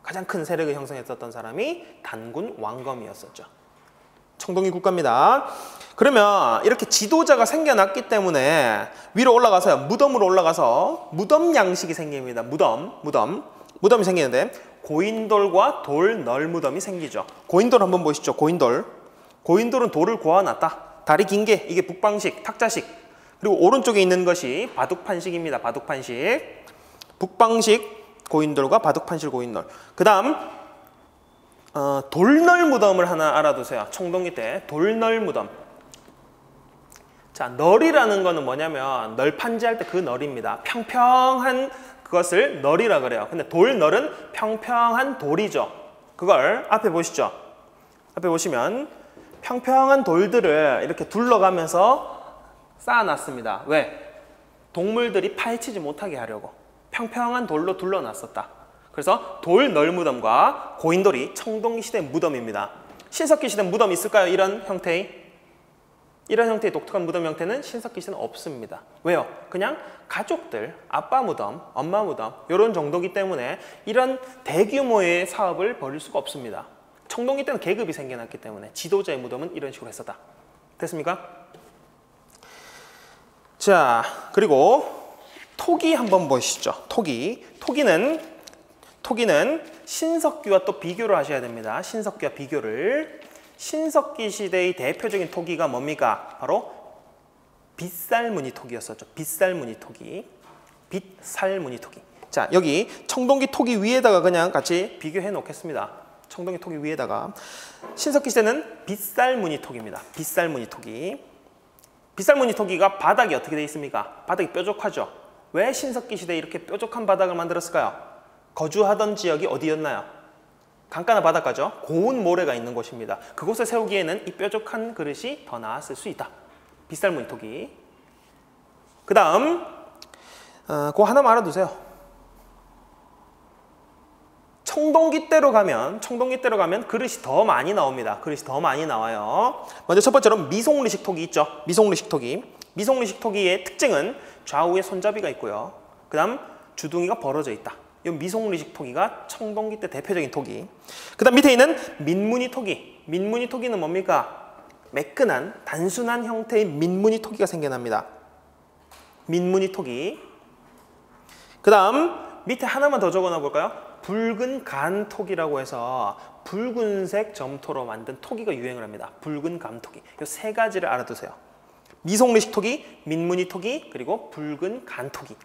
가장 큰 세력을 형성했었던 사람이 단군 왕검이었었죠. 청동기 국가입니다. 그러면 이렇게 지도자가 생겨났기 때문에 위로 올라가서요. 무덤으로 올라가서 무덤 양식이 생깁니다. 무덤. 무덤이 생기는데 고인돌과 돌널 무덤이 생기죠. 고인돌 한번 보시죠. 고인돌. 고인돌은 돌을 고아놨다. 다리 긴 게 이게 북방식, 탁자식. 그리고 오른쪽에 있는 것이 바둑판식입니다. 바둑판식. 북방식 고인돌과 바둑판식 고인돌. 그 다음 돌널 무덤을 하나 알아두세요. 청동기 때 돌널 무덤. 자, 널이라는 거는 뭐냐면 널판지 할 때 그 널입니다. 평평한 그것을 널이라 그래요. 근데 돌널은 평평한 돌이죠. 그걸 앞에 보시죠. 앞에 보시면 평평한 돌들을 이렇게 둘러가면서 쌓아놨습니다. 왜? 동물들이 파헤치지 못하게 하려고 평평한 돌로 둘러놨었다. 그래서 돌널 무덤과 고인돌이 청동기 시대 무덤입니다. 신석기 시대 무덤이 있을까요? 이런 형태의 독특한 무덤 형태는 신석기 시대는 없습니다. 왜요? 그냥 가족들, 아빠 무덤, 엄마 무덤 이런 정도기 때문에 이런 대규모의 사업을 벌일 수가 없습니다. 청동기 때는 계급이 생겨났기 때문에 지도자의 무덤은 이런 식으로 했었다. 됐습니까? 자, 그리고 토기 한번 보시죠. 토기는 신석기와 또 비교를 하셔야 됩니다. 신석기와 비교를. 신석기 시대의 대표적인 토기가 뭡니까? 바로 빗살무늬 토기였었죠. 빗살무늬 토기. 빗살무늬 토기. 자, 여기 청동기 토기 위에다가 그냥 같이 비교해 놓겠습니다. 청동기 토기 위에다가. 신석기 시대는 빗살무늬 토기입니다. 빗살무늬 토기. 빗살무늬 토기가 바닥이 어떻게 되어 있습니까? 바닥이 뾰족하죠. 왜 신석기 시대에 이렇게 뾰족한 바닥을 만들었을까요? 거주하던 지역이 어디였나요? 강가나 바닷가죠. 고운 모래가 있는 곳입니다. 그곳에 세우기에는 이 뾰족한 그릇이 더 나았을 수 있다. 빗살무늬 토기. 그 다음 그거 하나만 알아두세요. 청동기 때로 가면 그릇이 더 많이 나옵니다. 그릇이 더 많이 나와요. 먼저 첫 번째로 미송리식 토기 있죠. 미송리식 토기. 미송리식 토기의 특징은 좌우에 손잡이가 있고요. 그 다음 주둥이가 벌어져 있다. 이 미송리식 토기가 청동기 때 대표적인 토기. 그 다음 밑에 있는 민무늬 토기. 민무늬 토기는 뭡니까? 매끈한 단순한 형태의 민무늬 토기가 생겨납니다. 민무늬 토기. 그 다음 밑에 하나만 더 적어놔 볼까요? 붉은 간토기라고 해서 붉은색 점토로 만든 토기가 유행을 합니다. 붉은 감토기. 이 세 가지를 알아두세요. 미송리식 토기, 민무늬 토기, 그리고 붉은 간토기.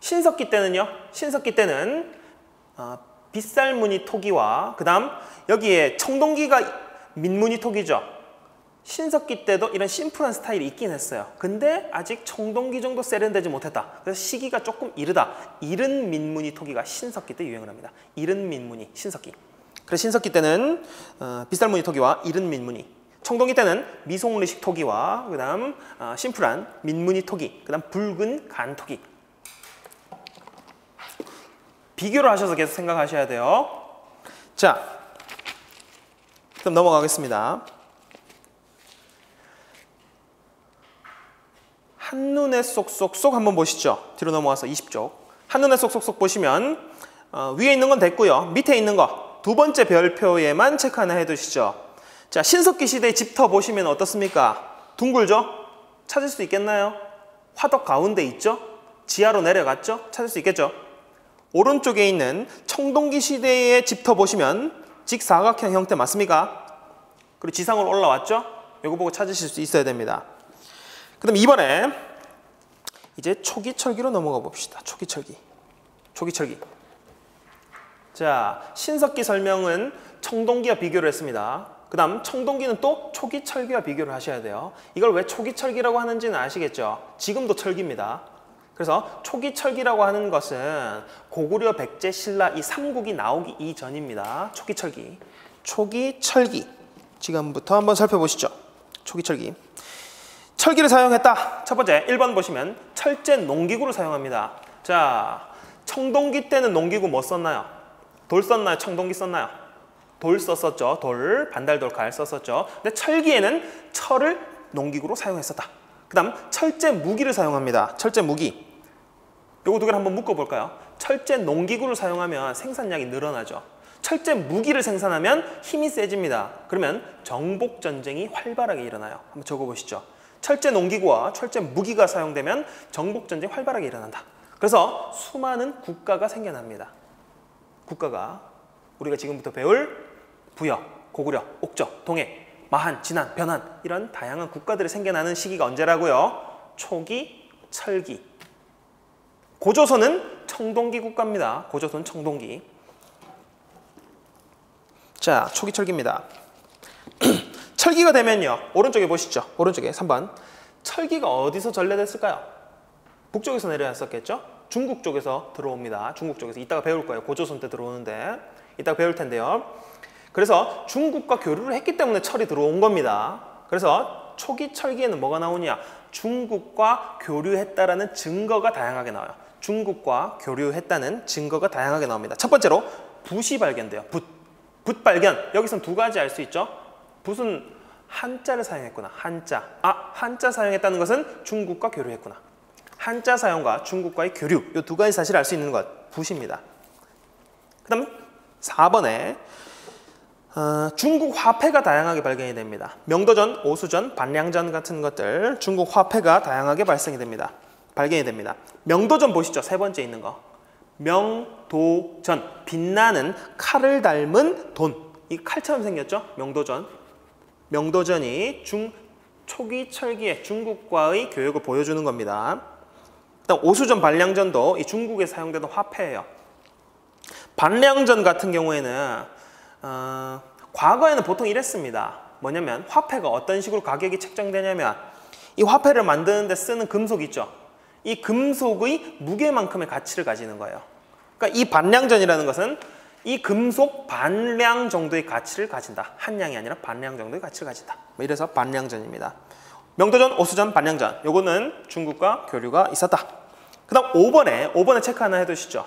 신석기 때는요. 신석기 때는 빗살무늬 토기와 그 다음 여기에 청동기가 민무늬 토기죠. 신석기 때도 이런 심플한 스타일이 있긴 했어요. 근데 아직 청동기 정도 세련되지 못했다. 그래서 시기가 조금 이르다. 이른 민무늬 토기가 신석기 때 유행을 합니다. 이른 민무늬, 신석기. 그래서 신석기 때는 빗살무늬 토기와 이른 민무늬. 청동기 때는 미송리식 토기와 그 다음 심플한 민무늬 토기, 그 다음 붉은 간 토기. 비교를 하셔서 계속 생각하셔야 돼요. 자, 그럼 넘어가겠습니다. 한눈에 쏙쏙쏙 한번 보시죠. 뒤로 넘어와서 20쪽. 한눈에 쏙쏙쏙 보시면 위에 있는 건 됐고요. 밑에 있는 거 두 번째 별표에만 체크 하나 해두시죠. 자, 신석기 시대의 집터 보시면 어떻습니까? 둥글죠? 찾을 수 있겠나요? 화덕 가운데 있죠? 지하로 내려갔죠? 찾을 수 있겠죠? 오른쪽에 있는 청동기 시대의 집터 보시면 직사각형 형태 맞습니까? 그리고 지상으로 올라왔죠? 이거 보고 찾으실 수 있어야 됩니다. 그 다음 이번에 이제 초기철기로 넘어가 봅시다. 초기철기. 자, 신석기 설명은 청동기와 비교를 했습니다. 그 다음 청동기는 또 초기철기와 비교를 하셔야 돼요. 이걸 왜 초기철기라고 하는지는 아시겠죠? 지금도 철기입니다. 그래서 초기철기라고 하는 것은 고구려, 백제, 신라 이 삼국이 나오기 이전입니다. 초기철기. 초기철기. 지금부터 한번 살펴보시죠. 초기철기. 철기를 사용했다. 첫 번째 1번 보시면 철제 농기구를 사용합니다. 자, 청동기 때는 농기구 뭐 썼나요? 돌 썼나요? 청동기 썼나요? 돌 썼었죠. 돌, 반달돌, 칼 썼었죠. 근데 철기에는 철을 농기구로 사용했었다. 그 다음 철제 무기를 사용합니다. 철제 무기. 요거 두 개를 한번 묶어볼까요? 철제 농기구를 사용하면 생산량이 늘어나죠. 철제 무기를 생산하면 힘이 세집니다. 그러면 정복전쟁이 활발하게 일어나요. 한번 적어보시죠. 철제 농기구와 철제 무기가 사용되면 정복전쟁이 활발하게 일어난다. 그래서 수많은 국가가 생겨납니다. 국가가 우리가 지금부터 배울 부여, 고구려, 옥저, 동해, 마한, 진한, 변한 이런 다양한 국가들이 생겨나는 시기가 언제라고요? 초기, 철기. 고조선은 청동기 국가입니다. 고조선 청동기. 자, 초기 철기입니다. 철기가 되면요. 오른쪽에 보시죠. 오른쪽에 3번. 철기가 어디서 전래됐을까요? 북쪽에서 내려왔었겠죠? 중국 쪽에서 들어옵니다. 중국 쪽에서. 이따가 배울 거예요. 고조선 때 들어오는데. 이따가 배울 텐데요. 그래서 중국과 교류를 했기 때문에 철이 들어온 겁니다. 그래서 초기 철기에는 뭐가 나오냐? 중국과 교류했다라는 증거가 다양하게 나와요. 중국과 교류했다는 증거가 다양하게 나옵니다. 첫 번째로 붓이 발견돼요. 붓 발견. 여기서는 두 가지 알 수 있죠. 붓은 한자를 사용했구나. 한자. 한자 사용했다는 것은 중국과 교류했구나. 한자 사용과 중국과의 교류. 이 두 가지 사실을 알 수 있는 것. 붓입니다. 그 다음 4번에 중국 화폐가 다양하게 발견이 됩니다. 명도전, 오수전, 반량전 같은 것들 중국 화폐가 다양하게 발견이 됩니다. 명도전 보시죠. 세 번째 있는 거. 명도전. 빛나는 칼을 닮은 돈. 이 칼처럼 생겼죠? 명도전. 명도전이 초기 철기에 중국과의 교역을 보여주는 겁니다. 그다음 오수전, 반량전도 이 중국에 사용되던 화폐예요. 반량전 같은 경우에는 과거에는 보통 이랬습니다. 뭐냐면 화폐가 어떤 식으로 가격이 책정되냐면 이 화폐를 만드는 데 쓰는 금속 있죠. 이 금속의 무게만큼의 가치를 가지는 거예요. 그러니까 이 반량전이라는 것은 이 금속 반량 정도의 가치를 가진다. 한 량이 아니라 반량 정도의 가치를 가진다. 이래서 반량전입니다. 명도전, 오수전, 반량전. 요거는 중국과 교류가 있었다. 그 다음 5번에 체크 하나 해두시죠.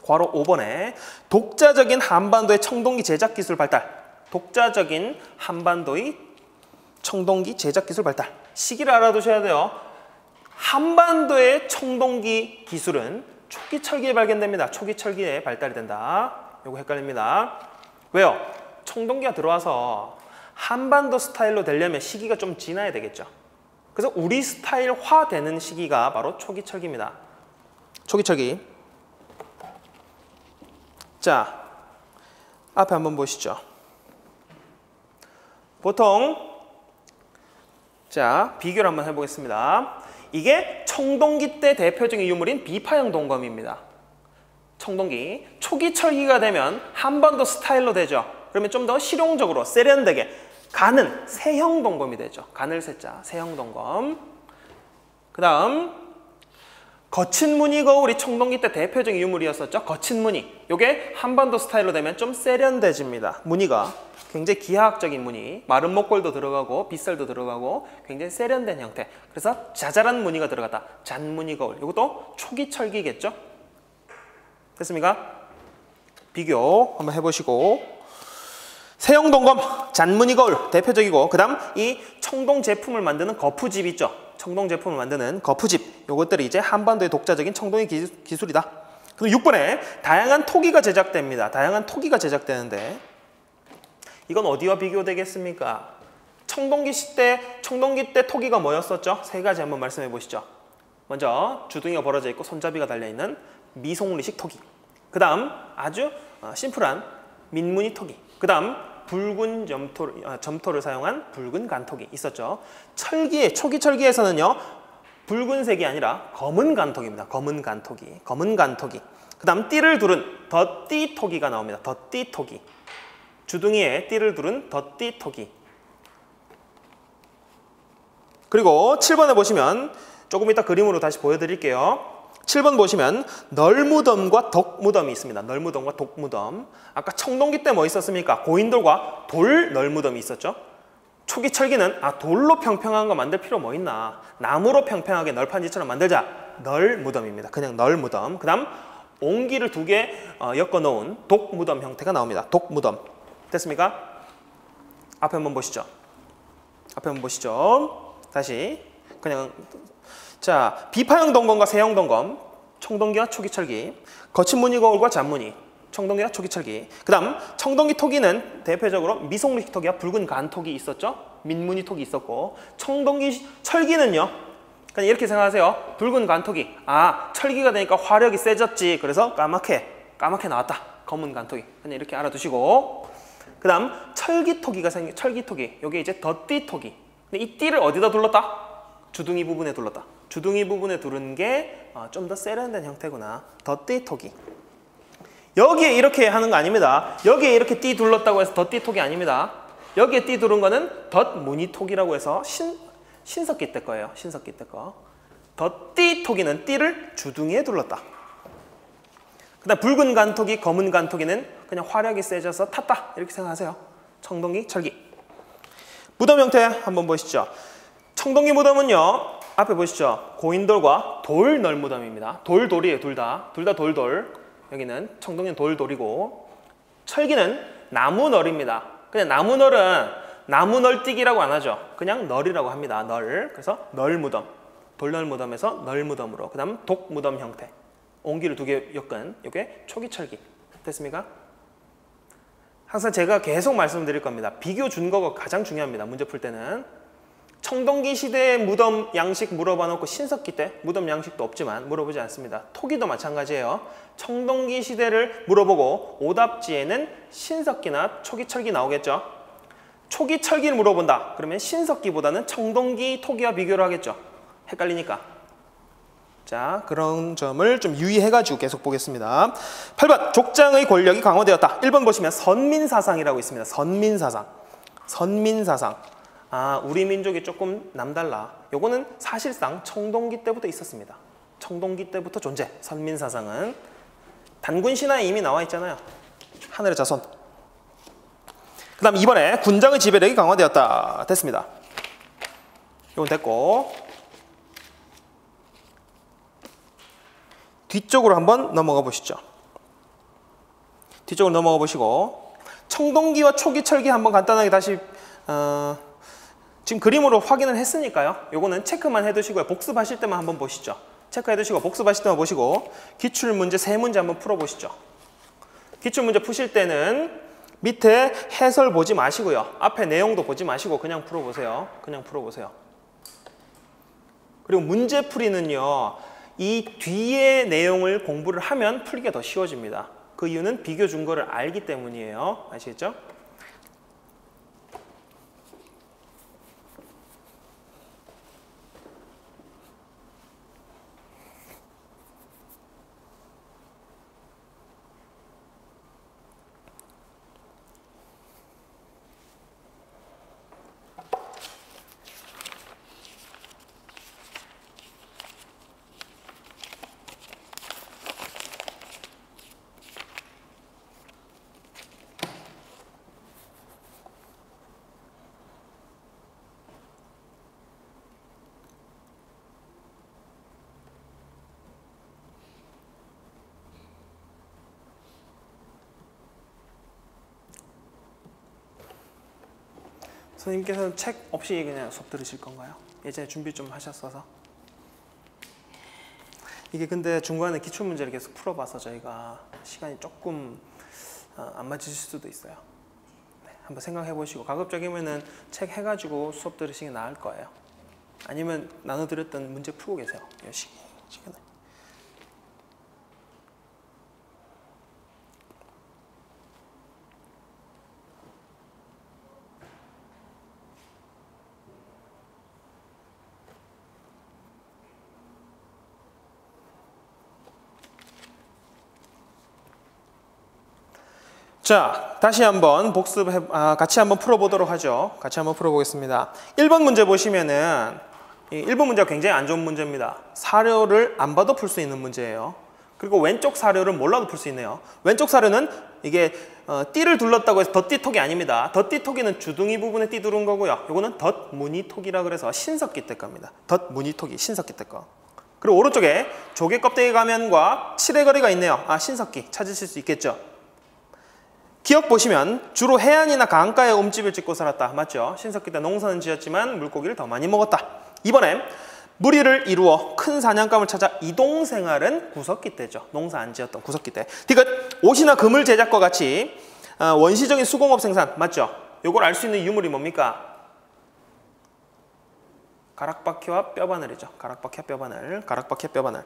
괄호 5번에 독자적인 한반도의 청동기 제작 기술 발달. 독자적인 한반도의 청동기 제작 기술 발달. 시기를 알아두셔야 돼요. 한반도의 청동기 기술은 초기 철기에 발견됩니다. 초기 철기에 발달이 된다. 요거 헷갈립니다. 왜요? 청동기가 들어와서 한반도 스타일로 되려면 시기가 좀 지나야 되겠죠. 그래서 우리 스타일화 되는 시기가 바로 초기 철기입니다. 초기 철기. 자, 앞에 한번 보시죠. 보통 자, 비교를 한번 해보겠습니다. 이게 청동기 때 대표적인 유물인 비파형 동검입니다. 청동기. 초기 철기가 되면 한반도 스타일로 되죠. 그러면 좀 더 실용적으로 세련되게 가는 세형 동검이 되죠. 가늘 세자, 세형 동검. 그 다음 거친 무늬 거울이 청동기 때 대표적인 유물이었었죠. 거친 무늬. 이게 한반도 스타일로 되면 좀 세련돼집니다. 무늬가 굉장히 기하학적인 무늬. 마른 목골도 들어가고 빗살도 들어가고 굉장히 세련된 형태. 그래서 자잘한 무늬가 들어갔다. 잔무늬 거울. 이것도 초기 철기겠죠. 됐습니까? 비교 한번 해보시고 세형 동검, 잔무늬 거울 대표적이고 그 다음 이 청동 제품을 만드는 거푸집 있죠. 청동 제품을 만드는 거푸집. 요것들이 이제 한반도의 독자적인 청동의 기술이다. 그리고 6번에 다양한 토기가 제작됩니다. 다양한 토기가 제작되는데 이건 어디와 비교되겠습니까? 청동기 때 토기가 뭐였었죠? 세 가지 한번 말씀해 보시죠. 먼저 주둥이가 벌어져 있고 손잡이가 달려있는 미송리식 토기. 그 다음 아주 심플한 민무늬 토기. 그 다음 붉은 점토를 사용한 붉은 간토기 있었죠. 초기 철기에서는요. 붉은색이 아니라 검은 간토기입니다. 검은 간토기. 그 다음 띠를 두른 덧띠 토기가 나옵니다. 덧띠 토기. 주둥이에 띠를 두른 덧띠 토기. 그리고 7번에 보시면 조금 이따 그림으로 다시 보여드릴게요. 7번 보시면 널무덤과 독무덤이 있습니다. 널무덤과 독무덤. 아까 청동기 때 뭐 있었습니까? 고인돌과 돌 널무덤이 있었죠. 초기 철기는 돌로 평평한 거 만들 필요 뭐 있나? 나무로 평평하게 널판지처럼 만들자. 널무덤입니다. 그냥 널무덤. 그 다음 옹기를 2개 엮어 놓은 독무덤 형태가 나옵니다. 독무덤. 됐습니까? 앞에 한번 보시죠. 다시 그냥 자, 비파형 동검과 세형 동검, 청동기와 초기 철기, 거친 무늬 거울과 잔무늬, 청동기와 초기 철기. 그 다음 청동기 토기는 대표적으로 미송리식 토기와 붉은 간토기 있었죠. 민무늬 토기 있었고 청동기 철기는요. 그냥 이렇게 생각하세요. 붉은 간토기. 철기가 되니까 화력이 세졌지. 그래서 까맣게 나왔다. 검은 간토기. 그냥 이렇게 알아두시고. 그 다음 철기토기가 철기토기. 요게 이제 덧띠토기. 근데 이 띠를 어디다 둘렀다? 주둥이 부분에 둘렀다. 주둥이 부분에 두른 게 좀 더 세련된 형태구나. 덧띠토기. 여기에 이렇게 하는 거 아닙니다. 여기에 이렇게 띠 둘렀다고 해서 덧띠토기 아닙니다. 여기에 띠 두른 거는 덧무늬토기라고 해서 신석기 때 거예요. 신석기 때 거. 덧띠토기는 띠를 주둥이에 둘렀다. 그 다음 붉은 간토기, 검은 간토기는 그냥 화력이 세져서 탔다. 이렇게 생각하세요. 청동기, 철기. 무덤 형태 한번 보시죠. 청동기 무덤은요. 앞에 보시죠. 고인돌과 돌널무덤입니다. 돌돌이에요. 둘 다. 둘 다 돌돌. 여기는 청동기는 돌돌이고 철기는 나무널입니다. 그냥 나무널은 나무널뛰기라고 안 하죠. 그냥 널이라고 합니다. 널. 그래서 널무덤. 돌널무덤에서 널무덤으로. 그 다음 독무덤 형태. 옹기를 두 개 엮은 이게 초기철기. 됐습니까? 항상 제가 계속 말씀드릴 겁니다. 비교 준거가 가장 중요합니다. 문제 풀 때는. 청동기 시대의 무덤 양식 물어봐 놓고 신석기 때 무덤 양식도 없지만 물어보지 않습니다. 토기도 마찬가지예요. 청동기 시대를 물어보고 오답지에는 신석기나 초기철기 나오겠죠. 초기철기를 물어본다. 그러면 신석기보다는 청동기, 토기와 비교를 하겠죠. 헷갈리니까. 자, 그런 점을 좀 유의해가지고 계속 보겠습니다. 8번, 족장의 권력이 강화되었다. 1번 보시면 선민사상이라고 있습니다. 선민사상. 선민사상. 아, 우리 민족이 조금 남달라. 요거는 사실상 청동기 때부터 있었습니다. 청동기 때부터 존재. 선민사상은. 단군신화에 이미 나와 있잖아요. 하늘의 자손. 그 다음 2번에 군장의 지배력이 강화되었다. 됐습니다. 이건 됐고 뒤쪽으로 한번 넘어가 보시죠. 뒤쪽으로 넘어가 보시고 청동기와 초기철기 한번 간단하게 다시 지금 그림으로 확인을 했으니까요. 요거는 체크만 해두시고요. 복습하실 때만 한번 보시죠. 체크해두시고 복습하실 때만 보시고 기출문제 3문제 한번 풀어보시죠. 기출문제 푸실 때는 밑에 해설 보지 마시고요. 앞에 내용도 보지 마시고 그냥 풀어보세요. 그냥 풀어보세요. 그리고 문제풀이는요. 이 뒤에 내용을 공부를 하면 풀기가 더 쉬워집니다. 그 이유는 비교 준거를 알기 때문이에요. 아시겠죠? 선생님께서는 책 없이 그냥 수업 들으실 건가요? 예전에 준비 좀 하셨어서. 이게 근데 중간에 기출문제를 계속 풀어봐서 저희가 시간이 조금 안 맞으실 수도 있어요. 네, 한번 생각해 보시고 가급적이면은 책 해가지고 수업 들으시는 게 나을 거예요. 아니면 나눠드렸던 문제 풀고 계세요. 이 시간에. 자, 다시 한번 같이 한번 풀어보도록 하죠. 같이 한번 풀어보겠습니다. 1번 문제 보시면은 1번 문제가 굉장히 안 좋은 문제입니다. 사료를 안 봐도 풀 수 있는 문제예요. 그리고 왼쪽 사료를 몰라도 풀 수 있네요. 왼쪽 사료는 이게 띠를 둘렀다고 해서 덧띠톡이 아닙니다. 덧띠톡이는 주둥이 부분에 띠 두른 거고요. 이거는 덧무늬톡이라 그래서 신석기 때 겁니다. 덧무늬톡이 신석기 때 거. 그리고 오른쪽에 조개 껍데기 가면과 칠해거리가 있네요. 아, 신석기 찾으실 수 있겠죠. 기억 보시면 주로 해안이나 강가에 움집을 짓고 살았다. 맞죠? 신석기 때 농사는 지었지만 물고기를 더 많이 먹었다. 이번에 무리를 이루어 큰 사냥감을 찾아 이동생활은 구석기 때죠. 농사 안 지었던 구석기 때. 디귿 옷이나 그물 제작과 같이 원시적인 수공업 생산. 맞죠? 요걸 알 수 있는 유물이 뭡니까? 가락바퀴와 뼈바늘이죠. 가락바퀴와 뼈바늘. 가락바퀴와 뼈바늘.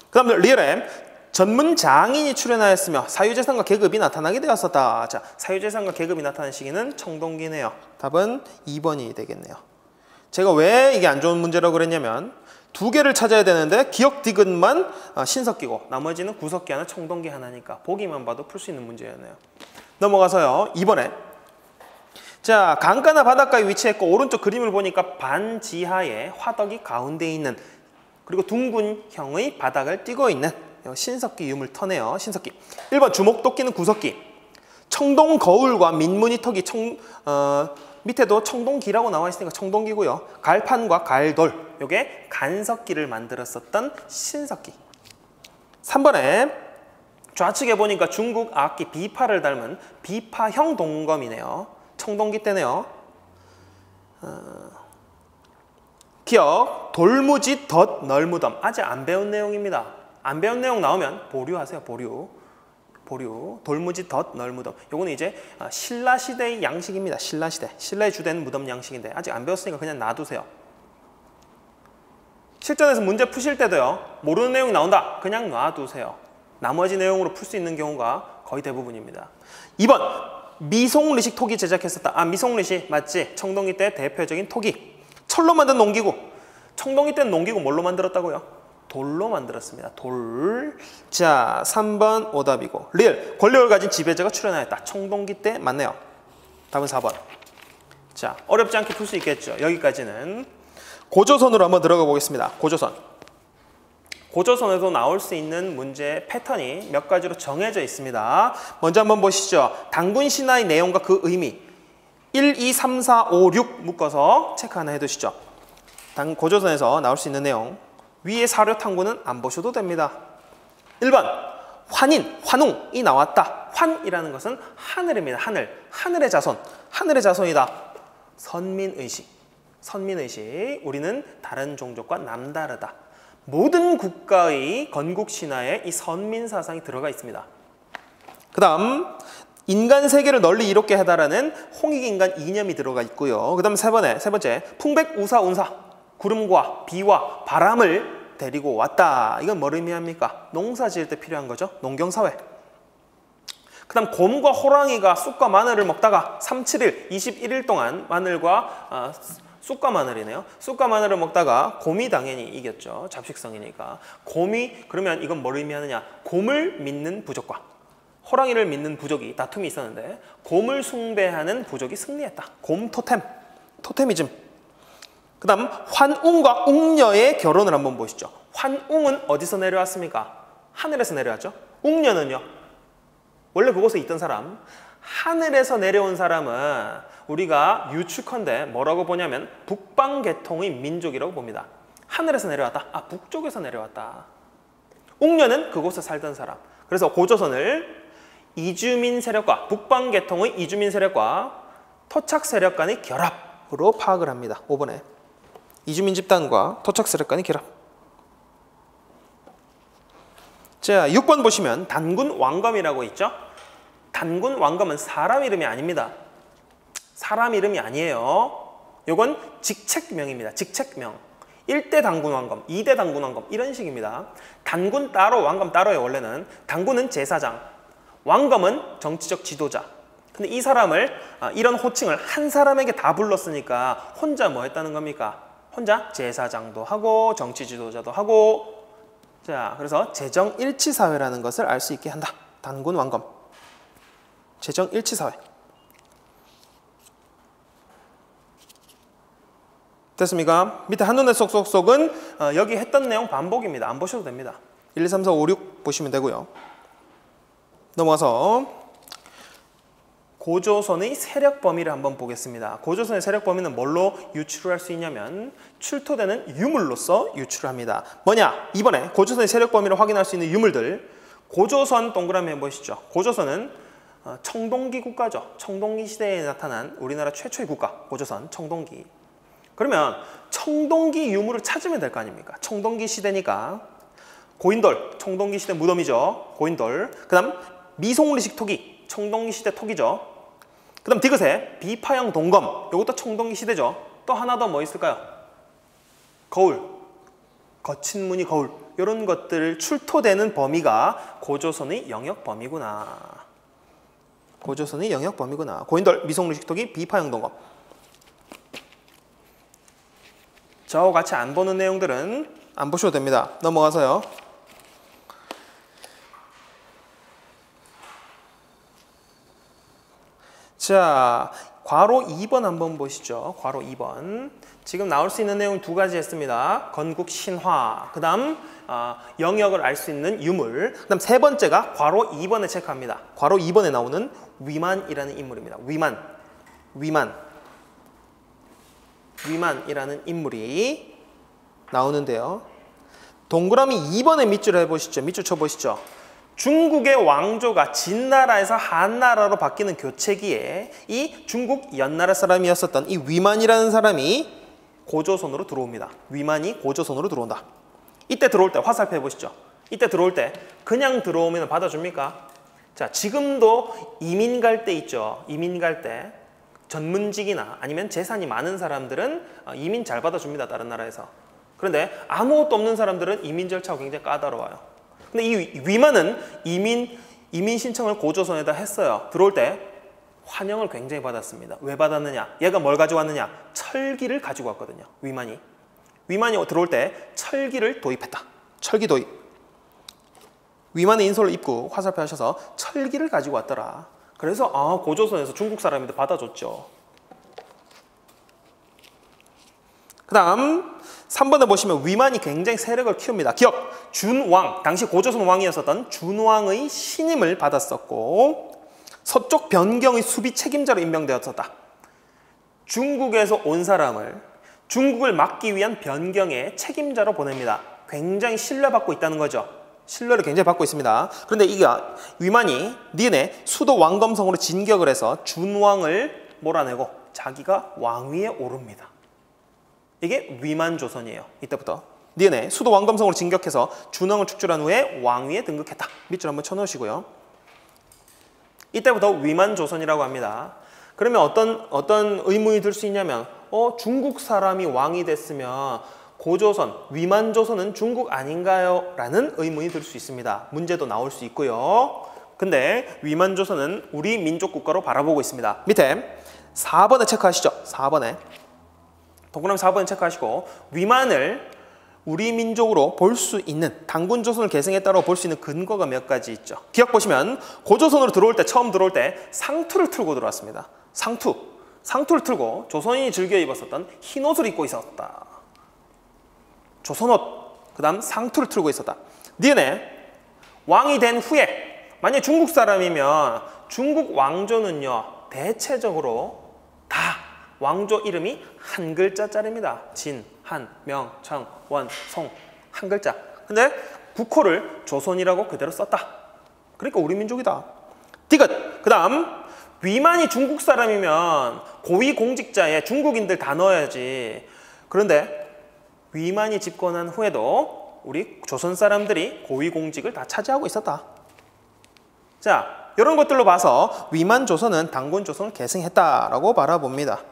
그 다음 리얼엠 전문 장인이 출연하였으며 사유재산과 계급이 나타나게 되었었다. 자, 사유재산과 계급이 나타난 시기는 청동기네요. 답은 2번이 되겠네요. 제가 왜 이게 안 좋은 문제라고 그랬냐면 두 개를 찾아야 되는데 기억 디귿만 신석기고 나머지는 구석기 하나, 청동기 하나니까 보기만 봐도 풀 수 있는 문제였네요. 넘어가서요. 2번에 자, 강가나 바닷가에 위치했고 오른쪽 그림을 보니까 반지하에 화덕이 가운데 있는 그리고 둥근형의 바닥을 띄고 있는 신석기 유물터네요. 신석기. 1번 주목도끼는 구석기. 청동 거울과 민무늬 턱이 밑에도 청동기라고 나와 있으니까 청동기고요. 갈판과 갈돌, 요게 간석기를 만들었었던 신석기. 3번에 좌측에 보니까 중국 악기 비파를 닮은 비파형 동검이네요. 청동기 때네요. 기억, 돌무지 덧 널무덤. 아직 안 배운 내용입니다. 안 배운 내용 나오면 보류하세요. 보류. 돌무지 덧 널무덤. 요거는 이제 신라시대의 양식입니다. 신라시대. 신라의 주된 무덤 양식인데 아직 안 배웠으니까 그냥 놔두세요. 실전에서 문제 푸실 때도요. 모르는 내용이 나온다. 그냥 놔두세요. 나머지 내용으로 풀 수 있는 경우가 거의 대부분입니다. 2번. 미송리식 토기 제작했었다. 미송리식 맞지? 청동기 때 대표적인 토기. 철로 만든 농기구. 청동기 때는 농기구 뭘로 만들었다고요? 돌로 만들었습니다. 돌. 자, 3번 오답이고. 리을. 권력을 가진 지배자가 출연하였다. 청동기 때 맞네요. 답은 4번. 자, 어렵지 않게 풀 수 있겠죠. 여기까지는. 고조선으로 한번 들어가 보겠습니다. 고조선. 고조선에도 나올 수 있는 문제 패턴이 몇 가지로 정해져 있습니다. 먼저 한번 보시죠. 단군 신화의 내용과 그 의미. 1, 2, 3, 4, 5, 6 묶어서 체크 하나 해두시죠. 고조선에서 나올 수 있는 내용. 위에 사료 탐구는 안 보셔도 됩니다. 1번 환인, 환웅이 나왔다. 환이라는 것은 하늘입니다. 하늘. 하늘의 자손. 하늘의 자손이다. 선민의식. 선민의식. 우리는 다른 종족과 남다르다. 모든 국가의 건국신화에 이 선민사상이 들어가 있습니다. 그 다음 인간 세계를 널리 이롭게 해달라는 홍익인간 이념이 들어가 있고요. 그 다음 세 번째 풍백우사운사. 구름과 비와 바람을 데리고 왔다. 이건 뭘 의미합니까? 농사 지을 때 필요한 거죠. 농경사회. 그 다음 곰과 호랑이가 쑥과 마늘을 먹다가 3, 7일, 21일 동안 마늘과 쑥과 마늘이네요. 쑥과 마늘을 먹다가 곰이 당연히 이겼죠. 잡식성이니까. 곰이 그러면 이건 뭘 의미하느냐? 곰을 믿는 부족과 호랑이를 믿는 부족이 다툼이 있었는데 곰을 숭배하는 부족이 승리했다. 곰 토템. 토테미즘. 그 다음 환웅과 웅녀의 결혼을 한번 보시죠. 환웅은 어디서 내려왔습니까? 하늘에서 내려왔죠. 웅녀는요. 원래 그곳에 있던 사람. 하늘에서 내려온 사람은 우리가 유축컨대 뭐라고 보냐면 북방계통의 민족이라고 봅니다. 하늘에서 내려왔다. 북쪽에서 내려왔다. 웅녀는 그곳에 살던 사람. 그래서 고조선을 이주민 세력과 북방계통의 이주민 세력과 토착 세력 간의 결합으로 파악을 합니다. 5번에. 이주민 집단과 토착 세력 간의 결합. 자, 6번 보시면 단군 왕검이라고 있죠. 단군 왕검은 사람 이름이 아닙니다. 사람 이름이 아니에요. 요건 직책명입니다. 직책명. 1대 단군 왕검, 2대 단군 왕검 이런 식입니다. 단군 따로, 왕검 따로예요. 원래는. 단군은 제사장, 왕검은 정치적 지도자. 근데 이 사람을 이런 호칭을 한 사람에게 다 불렀으니까 혼자 뭐 했다는 겁니까? 혼자 제사장도 하고 정치 지도자도 하고. 자, 그래서 재정일치사회라는 것을 알 수 있게 한다. 단군 왕검. 재정일치사회. 됐습니까? 밑에 한눈에 쏙쏙쏙은 여기 했던 내용 반복입니다. 안 보셔도 됩니다. 1, 2, 3, 4, 5, 6 보시면 되고요. 넘어가서 고조선의 세력 범위를 한번 보겠습니다. 고조선의 세력 범위는 뭘로 유추를 할 수 있냐면 출토되는 유물로서 유추를 합니다. 뭐냐? 이번에 고조선의 세력 범위를 확인할 수 있는 유물들. 고조선 동그라미 해보시죠. 고조선은 청동기 국가죠. 청동기 시대에 나타난 우리나라 최초의 국가. 고조선, 청동기. 그러면 청동기 유물을 찾으면 될 거 아닙니까? 청동기 시대니까 고인돌, 청동기 시대 무덤이죠. 고인돌. 그 다음 미송리식 토기, 청동기 시대 토기죠. 그 다음 디귿에 비파형 동검, 이것도 청동기 시대죠. 또 하나 더 뭐 있을까요? 거울, 거친 무늬 거울. 이런 것들 출토되는 범위가 고조선의 영역 범위구나. 고조선의 영역 범위구나. 고인돌, 미성능 식토기, 비파형 동업. 저와 같이 안 보는 내용들은 안 보셔도 됩니다. 넘어가서요. 자, 괄호 2번 한번 보시죠. 괄호 2번. 지금 나올 수 있는 내용 두 가지 했습니다. 건국 신화, 그 다음 영역을 알 수 있는 유물, 그 다음 세 번째가 괄호 2번에 체크합니다. 괄호 2번에 나오는 위만이라는 인물입니다. 위만이라는 인물이 나오는데요. 동그라미 2번에 밑줄 해보시죠. 밑줄 쳐보시죠. 중국의 왕조가 진나라에서 한나라로 바뀌는 교체기에 이 중국 연나라 사람이었었던 이 위만이라는 사람이 고조선으로 들어옵니다. 위만이 고조선으로 들어온다. 이때 들어올 때 화살표 해보시죠. 이때 들어올 때 그냥 들어오면 받아줍니까? 자, 지금도 이민 갈 때 있죠. 이민 갈 때 전문직이나 아니면 재산이 많은 사람들은 이민 잘 받아줍니다. 다른 나라에서. 그런데 아무것도 없는 사람들은 이민 절차가 굉장히 까다로워요. 근데 이 위만은 이민 신청을 고조선에다 했어요. 들어올 때 환영을 굉장히 받았습니다. 왜 받았느냐? 얘가 뭘 가져왔느냐? 철기를 가지고 왔거든요. 위만이 들어올 때 철기를 도입했다. 철기 도입. 위만의 인솔을 입고 화살표 하셔서 철기를 가지고 왔더라. 그래서 고조선에서 중국 사람인데 받아줬죠. 그 다음 3번에 보시면 위만이 굉장히 세력을 키웁니다. 기억! 준왕, 당시 고조선 왕이었었던 준왕의 신임을 받았었고 서쪽 변경의 수비 책임자로 임명되었었다. 중국에서 온 사람을 중국을 막기 위한 변경의 책임자로 보냅니다. 굉장히 신뢰받고 있다는 거죠. 신뢰를 굉장히 받고 있습니다. 그런데 이게 위만이 니네 수도 왕검성으로 진격을 해서 준왕을 몰아내고 자기가 왕위에 오릅니다. 이게 위만조선이에요. 이때부터 니네 수도 왕검성으로 진격해서 준왕을 축출한 후에 왕위에 등극했다. 밑줄 한번 쳐놓으시고요. 이때부터 위만조선이라고 합니다. 그러면 어떤 의문이 들 수 있냐면 중국 사람이 왕이 됐으면 고조선, 위만조선은 중국 아닌가요? 라는 의문이 들 수 있습니다. 문제도 나올 수 있고요. 근데 위만조선은 우리 민족 국가로 바라보고 있습니다. 밑에 4번에 체크하시죠. 4번에. 동그라미 4번에 체크하시고 위만을 우리 민족으로 볼 수 있는 당군조선을 계승했다고 볼 수 있는 근거가 몇 가지 있죠. 기억 보시면 고조선으로 들어올 때 처음 들어올 때 상투를 틀고 들어왔습니다. 상투를 틀고 조선인이 즐겨 입었었던 흰옷을 입고 있었다. 조선옷, 그 다음 상투를 틀고 있었다. 니네 왕이 된 후에 만약에 중국 사람이면 중국 왕조는요 대체적으로 다 왕조 이름이 한 글자짜리입니다. 진, 한, 명, 청, 원, 송 한 글자. 근데 국호를 조선이라고 그대로 썼다. 그러니까 우리 민족이다. 디귿. 그 다음 위만이 중국 사람이면 고위공직자에 중국인들 다 넣어야지. 그런데 위만이 집권한 후에도 우리 조선 사람들이 고위공직을 다 차지하고 있었다. 자, 이런 것들로 봐서 위만조선은 당군조선을 계승했다라고 바라봅니다.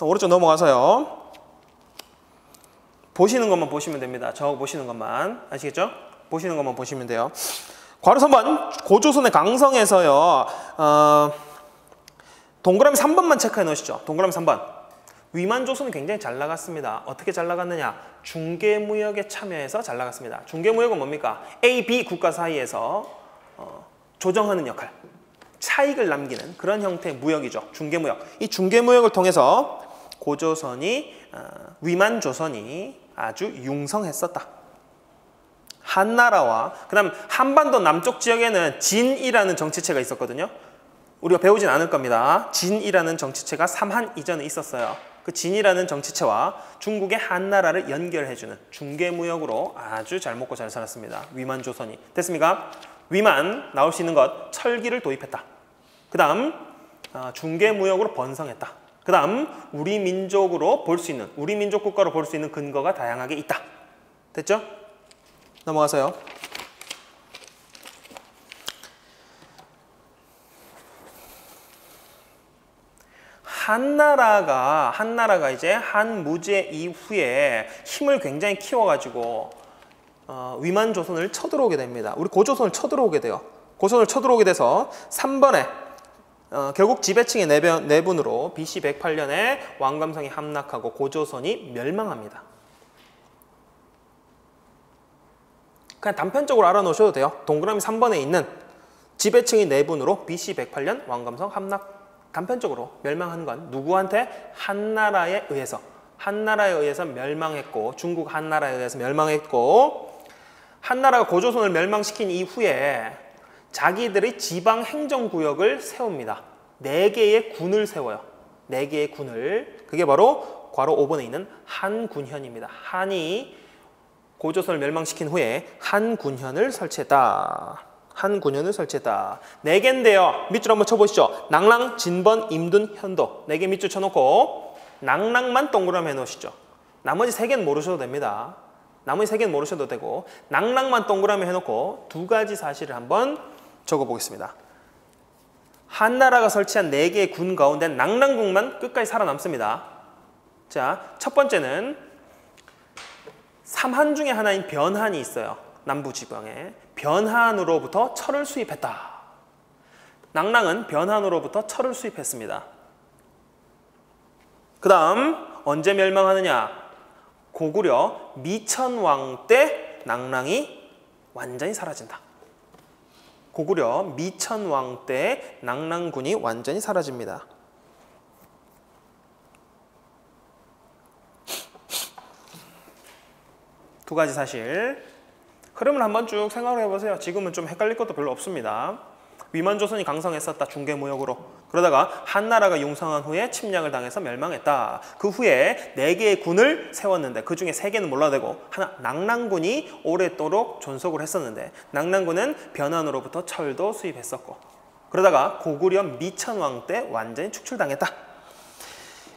오른쪽 넘어가서요. 보시는 것만 보시면 됩니다. 저 보시는 것만. 아시겠죠? 보시는 것만 보시면 돼요. 괄호 3번. 고조선의 강성에서요. 동그라미 3번만 체크해 놓으시죠. 동그라미 3번. 위만조선은 굉장히 잘 나갔습니다. 어떻게 잘 나갔느냐? 중개무역에 참여해서 잘 나갔습니다. 중개무역은 뭡니까? A, B 국가 사이에서 조정하는 역할. 차익을 남기는 그런 형태의 무역이죠. 중개무역. 이 중개무역을 통해서 고조선이 위만조선이 아주 융성했었다. 한나라와 그다음 한반도 남쪽 지역에는 진이라는 정치체가 있었거든요. 우리가 배우진 않을 겁니다. 진이라는 정치체가 삼한 이전에 있었어요. 그 진이라는 정치체와 중국의 한나라를 연결해주는 중개무역으로 아주 잘 먹고 잘 살았습니다. 위만조선이. 됐습니까? 위만 나올 수 있는 것 철기를 도입했다. 그 다음 중개무역으로 번성했다. 그 다음 우리 민족으로 볼 수 있는 우리 민족 국가로 볼 수 있는 근거가 다양하게 있다. 됐죠? 넘어가서요. 한나라가 이제 한무제 이후에 힘을 굉장히 키워가지고 위만 조선을 쳐들어오게 됩니다. 우리 고조선을 쳐들어오게 돼요. 고조선을 쳐들어오게 돼서 3번에 결국 지배층의 내분으로 BC 108년에 왕감성이 함락하고 고조선이 멸망합니다. 그냥 단편적으로 알아놓으셔도 돼요. 동그라미 3번에 있는 지배층의 내분으로 BC 108년 왕감성 함락, 단편적으로 멸망한 건 누구한테? 한나라에 의해서 멸망했고, 중국 한나라에 의해서 멸망했고, 한나라가 고조선을 멸망시킨 이후에 자기들의 지방 행정구역을 세웁니다. 4개의 군을 세워요. 4개의 군을. 그게 바로 괄호 5번에 있는 한군현입니다. 한이 고조선을 멸망시킨 후에 한군현을 설치했다. 한군현을 설치했다. 4개인데요. 밑줄 한번 쳐보시죠. 낭랑, 진번, 임둔, 현도. 4개 밑줄 쳐놓고 낭랑만 동그라미 해놓으시죠. 나머지 3개는 모르셔도 됩니다. 나머지 3개는 모르셔도 되고 낭랑만 동그라미 해놓고 2가지 사실을 한번 적어보겠습니다. 한나라가 설치한 4개의 군 가운데 낭랑군만 끝까지 살아남습니다. 자, 첫 번째는 삼한 중에 하나인 변한이 있어요. 남부지방에. 변한으로부터 철을 수입했다. 낭랑은 변한으로부터 철을 수입했습니다. 그 다음 언제 멸망하느냐? 고구려 미천왕 때 낭랑이 완전히 사라진다. 고구려 미천왕 때 낭랑군이 완전히 사라집니다. 두 가지 사실. 흐름을 한번 쭉 생각을 해보세요. 지금은 좀 헷갈릴 것도 별로 없습니다. 위만조선이 강성했었다. 중개무역으로. 그러다가 한나라가 융성한 후에 침략을 당해서 멸망했다. 그 후에 4개의 군을 세웠는데 그 중에 3개는 몰라도 되고 하나 낭랑군이 오랫도록 존속을 했었는데 낭랑군은 변한으로부터 철도 수입했었고 그러다가 고구려 미천왕 때 완전히 축출당했다.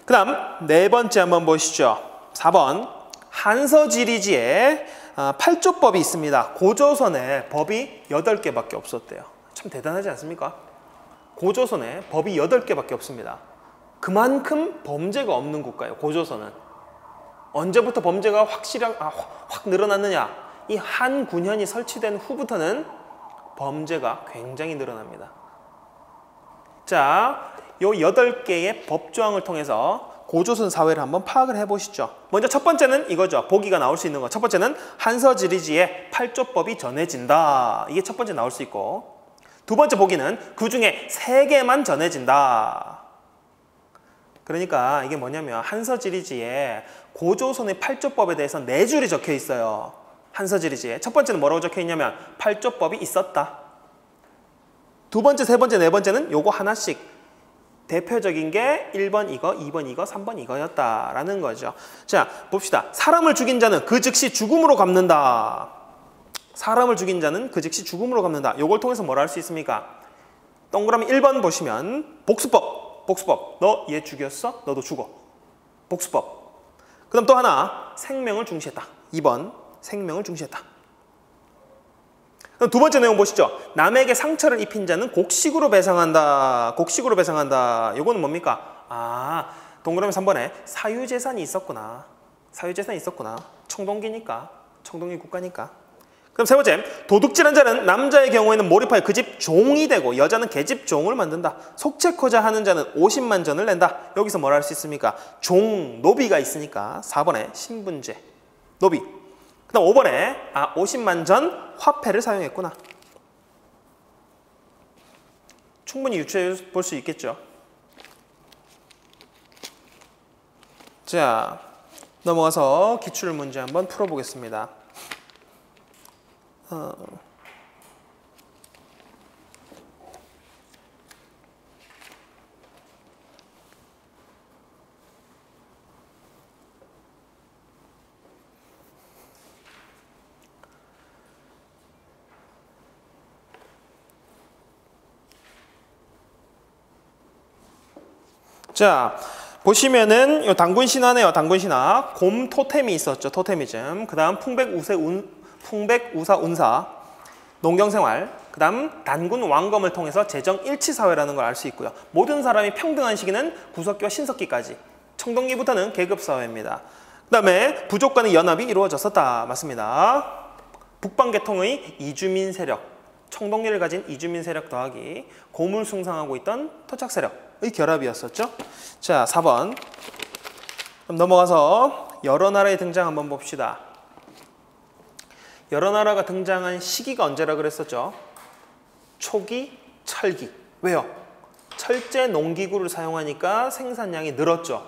그 다음 4번째 한번 보시죠. 4번 한서지리지에 8조법이 있습니다. 고조선에 법이 8개밖에 없었대요. 참 대단하지 않습니까? 고조선에 법이 8개밖에 없습니다. 그만큼 범죄가 없는 국가예요. 고조선은. 언제부터 범죄가 확 늘어났느냐? 이 한군현이 설치된 후부터는 범죄가 굉장히 늘어납니다. 자, 요 8개의 법조항을 통해서 고조선 사회를 한번 파악을 해보시죠. 먼저 첫 번째는 이거죠. 보기가 나올 수 있는 거. 첫 번째는 한서지리지에 8조법이 전해진다. 이게 첫 번째 나올 수 있고 두 번째 보기는 그 중에 3개만 전해진다. 그러니까 이게 뭐냐면 한서지리지에 고조선의 8조법에 대해서 4줄이 적혀 있어요. 한서지리지에. 첫 번째는 뭐라고 적혀 있냐면 8조법이 있었다. 두 번째, 세 번째, 네 번째는 요거 하나씩 대표적인 게 1번 이거, 2번 이거, 3번 이거였다라는 거죠. 자, 봅시다. 사람을 죽인 자는 그 즉시 죽음으로 갚는다. 사람을 죽인 자는 그 즉시 죽음으로 갚는다. 요걸 통해서 뭘 할 수 있습니까? 동그라미 1번 보시면 복수법. 복수법. 너 얘 죽였어? 너도 죽어. 복수법. 그 다음 또 하나 생명을 중시했다. 2번 생명을 중시했다. 두 번째 내용 보시죠. 남에게 상처를 입힌 자는 곡식으로 배상한다. 곡식으로 배상한다. 요거는 뭡니까? 아, 동그라미 3번에 사유재산이 있었구나. 사유재산이 있었구나. 청동기니까. 청동기 국가니까. 그럼 세 번째, 도둑질한 자는 남자의 경우에는 몰입하여 그 집 종이 되고 여자는 걔집 종을 만든다. 속죄코자 하는 자는 50만 전을 낸다. 여기서 뭘 할 수 있습니까? 종, 노비가 있으니까 4번에 신분제, 노비. 그 다음 5번에 50만 전 화폐를 사용했구나. 충분히 유추해 볼 수 있겠죠. 자, 넘어가서 기출 문제 한번 풀어보겠습니다. 자, 보시면은 요 당군신화네요. 당군신화. 곰 토템이 있었죠. 토테미즘. 그 다음 풍백우사 운사, 농경생활. 그 다음 단군 왕검을 통해서 재정 일치사회라는 걸 알 수 있고요. 모든 사람이 평등한 시기는 구석기와 신석기까지. 청동기부터는 계급사회입니다. 그 다음에 부족 간의 연합이 이루어졌었다. 맞습니다. 북방계통의 이주민 세력, 청동기를 가진 이주민 세력 더하기 고물 숭상하고 있던 토착 세력의 결합이었었죠. 자, 4번. 그럼 넘어가서 여러 나라의 등장 한번 봅시다. 여러 나라가 등장한 시기가 언제라 그랬었죠? 초기, 철기. 왜요? 철제 농기구를 사용하니까 생산량이 늘었죠.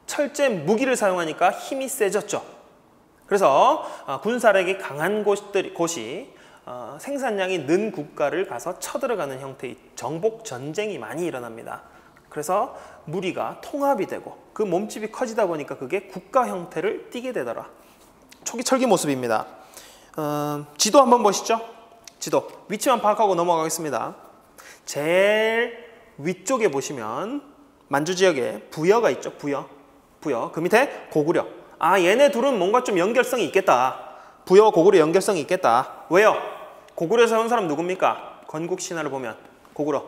철제 무기를 사용하니까 힘이 세졌죠. 그래서 군사력이 강한 곳이 생산량이 는 국가를 가서 쳐들어가는 형태의 정복 전쟁이 많이 일어납니다. 그래서 무리가 통합이 되고 그 몸집이 커지다 보니까 그게 국가 형태를 띠게 되더라. 초기 철기 모습입니다. 지도 한번 보시죠. 지도 위치만 파악하고 넘어가겠습니다. 제일 위쪽에 보시면 만주 지역에 부여가 있죠. 부여. 그 밑에 고구려. 아, 얘네 둘은 뭔가 좀 연결성이 있겠다. 부여와 고구려 연결성이 있겠다. 왜요? 고구려에서 온 사람 누굽니까? 건국 신화를 보면 고구려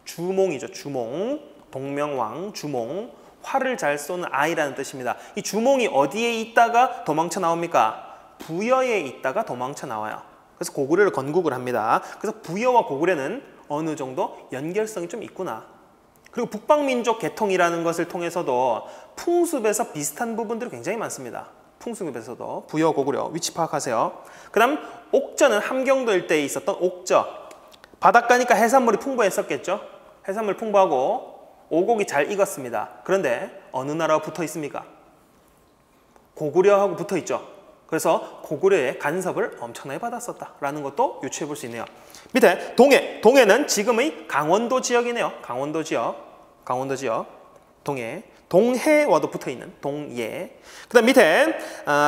주몽이죠. 주몽. 동명왕 주몽. 활을 잘 쏘는 아이라는 뜻입니다. 이 주몽이 어디에 있다가 도망쳐 나옵니까? 부여에 있다가 도망쳐 나와요. 그래서 고구려를 건국을 합니다. 그래서 부여와 고구려는 어느 정도 연결성이 좀 있구나. 그리고 북방민족 계통이라는 것을 통해서도 풍습에서 비슷한 부분들이 굉장히 많습니다. 풍습에서도 부여, 고구려 위치 파악하세요. 그 다음 옥저는 함경도 일대에 있었던 옥저. 바닷가니까 해산물이 풍부했었겠죠. 해산물 풍부하고 오곡이 잘 익었습니다. 그런데 어느 나라와 붙어 있습니까? 고구려하고 붙어 있죠. 그래서 고구려의 간섭을 엄청나게 받았었다라는 것도 유추해 볼 수 있네요. 밑에 동해. 동해는 지금의 강원도 지역이네요. 강원도 지역. 동해. 동해와도 붙어 있는 동해. 그 다음 밑에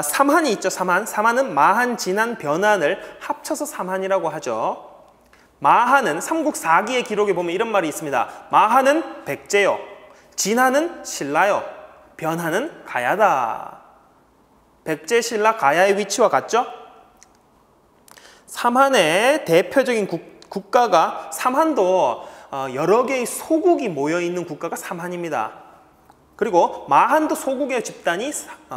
삼한이 있죠. 삼한. 삼한은 마한, 진한, 변한을 합쳐서 삼한이라고 하죠. 마한은 삼국사기의 기록에 보면 이런 말이 있습니다. 마한은 백제요. 진한은 신라요. 변한은 가야다. 백제, 신라, 가야의 위치와 같죠? 삼한의 대표적인 국가가 삼한도 여러 개의 소국이 모여있는 국가가 삼한입니다. 그리고 마한도 소국의 집단이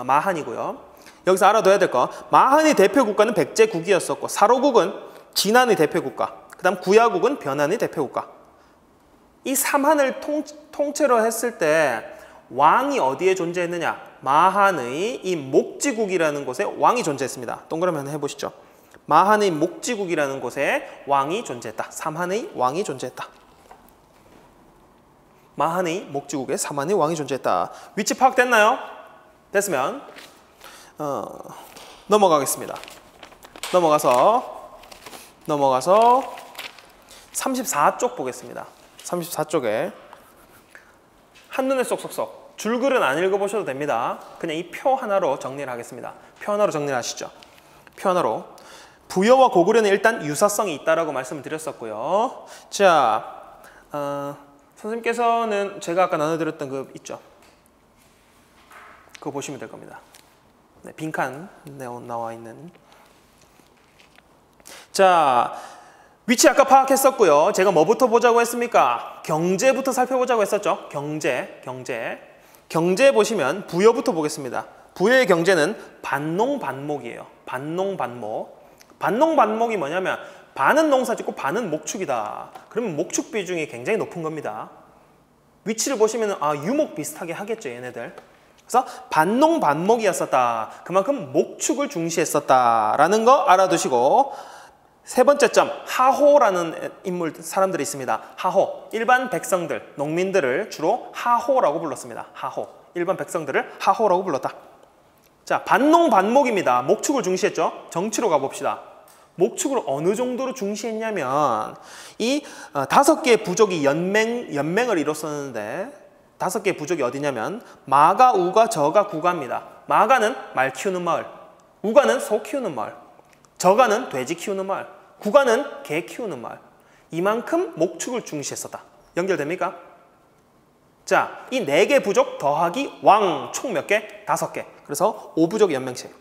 마한이고요. 여기서 알아둬야 될 거 마한의 대표 국가는 백제국이었었고 사로국은 진한의 대표 국가, 그 다음 구야국은 변한의 대표 국가. 이 삼한을 통째로 했을 때 왕이 어디에 존재했느냐? 마한의 이 목지국이라는 곳에 왕이 존재했습니다. 동그라미 하나 해보시죠. 마한의 목지국이라는 곳에 왕이 존재했다. 삼한의 왕이 존재했다. 마한의 목지국에 삼한의 왕이 존재했다. 위치 파악됐나요? 됐으면 넘어가겠습니다. 넘어가서 34쪽 보겠습니다. 34쪽에 한눈에 쏙쏙쏙. 줄글은 안 읽어보셔도 됩니다. 그냥 이 표 하나로 정리를 하겠습니다. 표 하나로 정리를 하시죠. 표 하나로. 부여와 고구려는 일단 유사성이 있다라고 말씀을 드렸었고요. 자, 선생님께서는 제가 아까 나눠드렸던 그 있죠. 그거 보시면 될 겁니다. 네, 빈칸 나와 있는. 자, 위치 아까 파악했었고요. 제가 뭐부터 보자고 했습니까? 경제부터 살펴보자고 했었죠. 경제 보시면 부여부터 보겠습니다. 부여의 경제는 반농반목이에요. 반농반목이 뭐냐면 반은 농사 짓고 반은 목축이다. 그러면 목축 비중이 굉장히 높은 겁니다. 위치를 보시면 유목 비슷하게 하겠죠, 얘네들. 그래서 반농반목이었었다. 그만큼 목축을 중시했었다라는 거 알아두시고, 세 번째 점, 하호라는 사람들이 있습니다. 하호, 일반 백성들, 농민들을 주로 하호라고 불렀습니다. 하호, 일반 백성들을 하호라고 불렀다. 자, 반농반목입니다. 목축을 중시했죠. 정치로 가봅시다. 목축을 어느 정도로 중시했냐면 이 5개의 부족이 연맹을 이뤘었는데 5개의 부족이 어디냐면 마가, 우가, 저가, 구가입니다. 마가는 말 키우는 마을, 우가는 소 키우는 마을, 저가는 돼지 키우는 마을, 구가는 개 키우는 마을. 이만큼 목축을 중시했었다. 연결됩니까? 자, 이 4개 부족 더하기 왕 총 몇 개? 5개. 그래서 5부족 연맹체.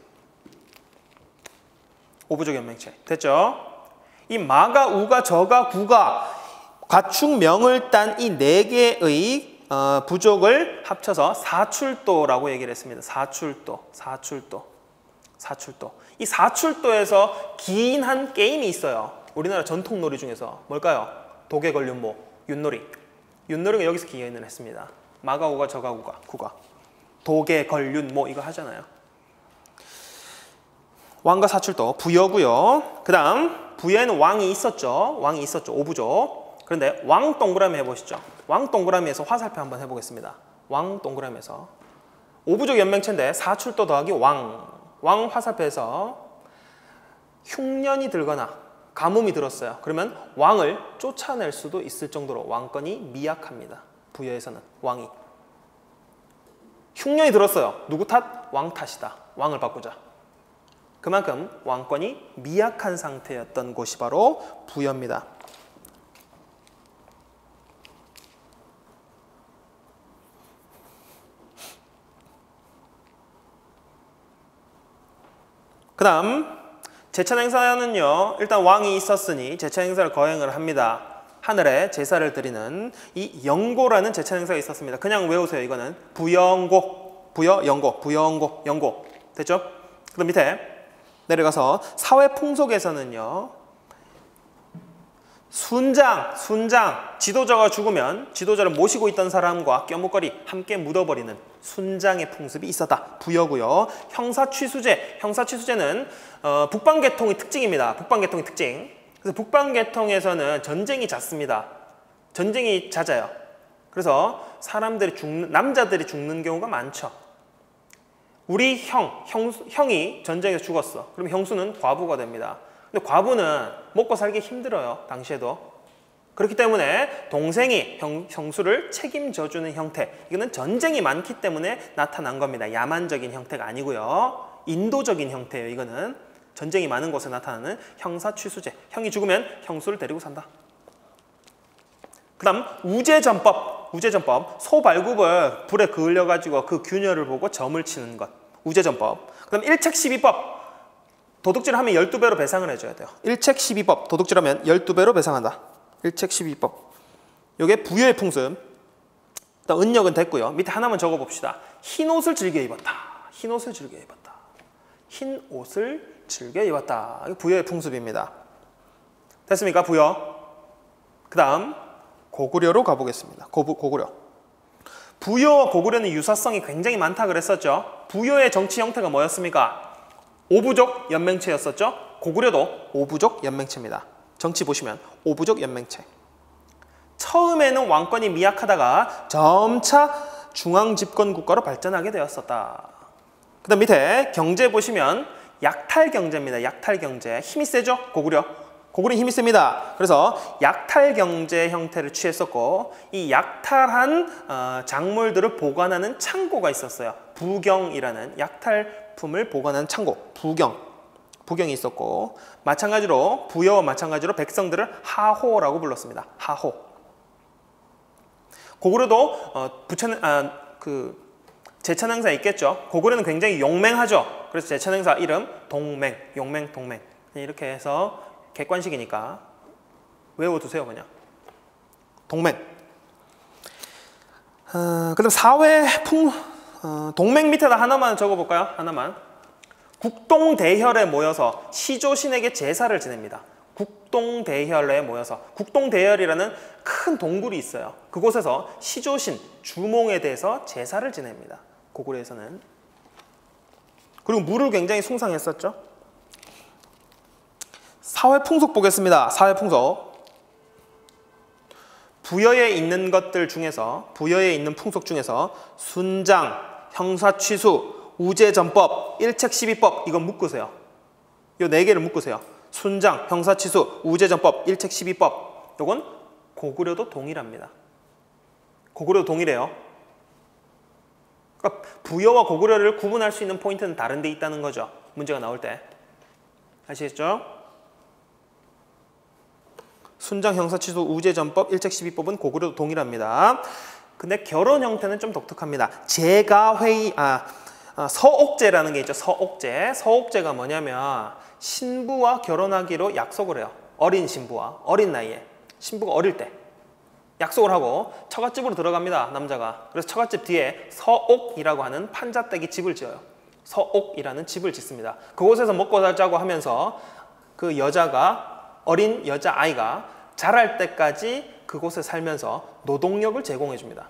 5부족 연맹체. 됐죠? 이 마가, 우가, 저가, 구가 가축명을 딴 이 네 개의 부족을 합쳐서 사출도라고 얘기를 했습니다. 사출도. 이 사출도에서 긴 한 게임이 있어요. 우리나라 전통놀이 중에서 뭘까요? 독에 걸린 모, 윷놀이. 윷놀이가 여기서 기인을 했습니다. 마가, 우가, 저가, 구가. 독에 걸린 모 이거 하잖아요. 왕과 사출도 부여고요. 그 다음 부여에는 왕이 있었죠. 오부족. 그런데 왕 동그라미 해보시죠. 왕 동그라미에서 화살표 한번 해보겠습니다. 왕 동그라미에서 오부족 연맹체인데 사출도 더하기 왕 화살표에서 흉년이 들거나 가뭄이 들었어요. 그러면 왕을 쫓아낼 수도 있을 정도로 왕권이 미약합니다. 부여에서는 왕이. 흉년이 들었어요. 누구 탓? 왕 탓이다. 왕을 바꾸자. 그만큼 왕권이 미약한 상태였던 곳이 바로 부여입니다. 그 다음 제천 행사는요. 일단 왕이 있었으니 제천 행사를 거행을 합니다. 하늘에 제사를 드리는 이 영고라는 제천 행사가 있었습니다. 그냥 외우세요. 이거는 부영고, 영고 됐죠? 그럼 밑에 내려가서 사회 풍속에서는요. 순장, 지도자가 죽으면 지도자를 모시고 있던 사람과 껴묵거리 함께 묻어버리는 순장의 풍습이 있었다. 부여고요. 형사취수제는 북방계통의 특징입니다. 북방계통의 특징. 그래서 북방계통에서는 전쟁이 잦습니다. 전쟁이 잦아요. 그래서 남자들이 죽는 경우가 많죠. 우리 형이 전쟁에서 죽었어. 그럼 형수는 과부가 됩니다. 근데 과부는 먹고 살기 힘들어요. 당시에도. 그렇기 때문에 동생이 형수를 책임져주는 형태. 이거는 전쟁이 많기 때문에 나타난 겁니다. 야만적인 형태가 아니고요. 인도적인 형태예요. 이거는 전쟁이 많은 곳에 나타나는 형사취수제. 형이 죽으면 형수를 데리고 산다. 그 다음 우제전법. 소발굽을 불에 그을려가지고 그 균열을 보고 점을 치는 것. 우제전법. 그 다음 일책12법. 도둑질하면 12배로 배상을 해줘야 돼요. 일책12법. 도둑질하면 12배로 배상한다. 일책12법. 이게 부여의 풍습. 일단 은역은 됐고요. 밑에 하나만 적어봅시다. 흰 옷을 즐겨 입었다. 흰 옷을 즐겨 입었다. 이게 부여의 풍습입니다. 됐습니까? 부여. 그 다음 고구려로 가보겠습니다. 고구려. 부여와 고구려는 유사성이 굉장히 많다 그랬었죠. 부여의 정치 형태가 뭐였습니까? 오부족 연맹체였었죠. 고구려도 오부족 연맹체입니다. 정치 보시면 오부족 연맹체. 처음에는 왕권이 미약하다가 점차 중앙집권국가로 발전하게 되었었다. 그 다음 밑에 경제 보시면 약탈경제입니다. 약탈경제. 힘이 세죠? 고구려 힘이 셉니다. 그래서 약탈경제 형태를 취했었고 이 약탈한 작물들을 보관하는 창고가 있었어요. 부경이라는 약탈품을 보관하는 창고. 부경이 있었고 마찬가지로 부여와 마찬가지로 백성들을 하호라고 불렀습니다. 하호. 고구려도 제천행사 있겠죠. 고구려는 굉장히 용맹하죠. 그래서 제천행사 이름 동맹. 이렇게 해서 객관식이니까 외워두세요. 그냥 동맹. 그럼 동맹 밑에다 하나만 적어볼까요? 하나만. 국동대혈에 모여서 시조신에게 제사를 지냅니다. 국동대혈에 모여서. 국동대혈이라는 큰 동굴이 있어요. 그곳에서 시조신, 주몽에 대해서 제사를 지냅니다. 고구려에서는. 그리고 물을 굉장히 숭상했었죠. 사회풍속 보겠습니다. 사회풍속. 부여에 있는 풍속 중에서 순장, 형사취수, 우제전법, 일책12법 이거 묶으세요. 이 네 개를 묶으세요. 순장, 형사취수, 우제전법, 일책12법. 이건 고구려도 동일합니다. 고구려도 동일해요. 그러니까 부여와 고구려를 구분할 수 있는 포인트는 다른 데 있다는 거죠. 문제가 나올 때. 아시겠죠? 순장, 형사취수, 우제전법, 일책12법은 고구려도 동일합니다. 근데 결혼 형태는 좀 독특합니다. 서옥제라는 게 있죠. 서옥제가 뭐냐면 신부와 결혼하기로 약속을 해요. 어린 신부와 어린 나이에 신부가 어릴 때 약속을 하고 처갓집으로 들어갑니다. 남자가. 그래서 처갓집 뒤에 서옥이라고 하는 판잣대기 집을 지어요. 서옥이라는 집을 짓습니다. 그곳에서 먹고 살자고 하면서 그 여자가 어린 여자아이가 자랄 때까지 그곳에 살면서 노동력을 제공해 줍니다.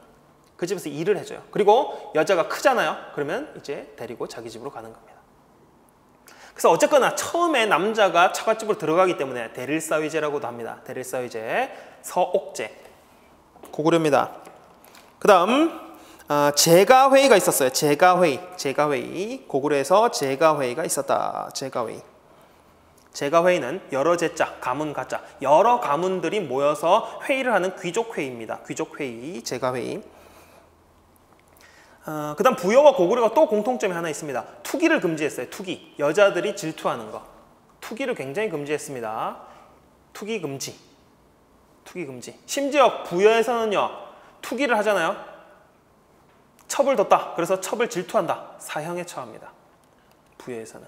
그 집에서 일을 해줘요. 그리고 여자가 크잖아요. 그러면 이제 데리고 자기 집으로 가는 겁니다. 그래서 어쨌거나 처음에 남자가 처갓집으로 들어가기 때문에 대릴사위제라고도 합니다. 대릴사위제, 서옥제. 고구려입니다. 그 다음 제가회의가 있었어요. 제가회의. 고구려에서 제가회의가 있었다. 제가회의는 여러 제자, 가문, 가자 여러 가문들이 모여서 회의를 하는 귀족회의입니다. 귀족회의, 제가회의. 그 다음 부여와 고구려가 또 공통점이 하나 있습니다. 투기를 금지했어요. 투기. 여자들이 질투하는 거. 투기를 굉장히 금지했습니다. 투기 금지. 심지어 부여에서는요. 투기를 하잖아요. 첩을 뒀다. 그래서 첩을 질투한다. 사형에 처합니다. 부여에서는.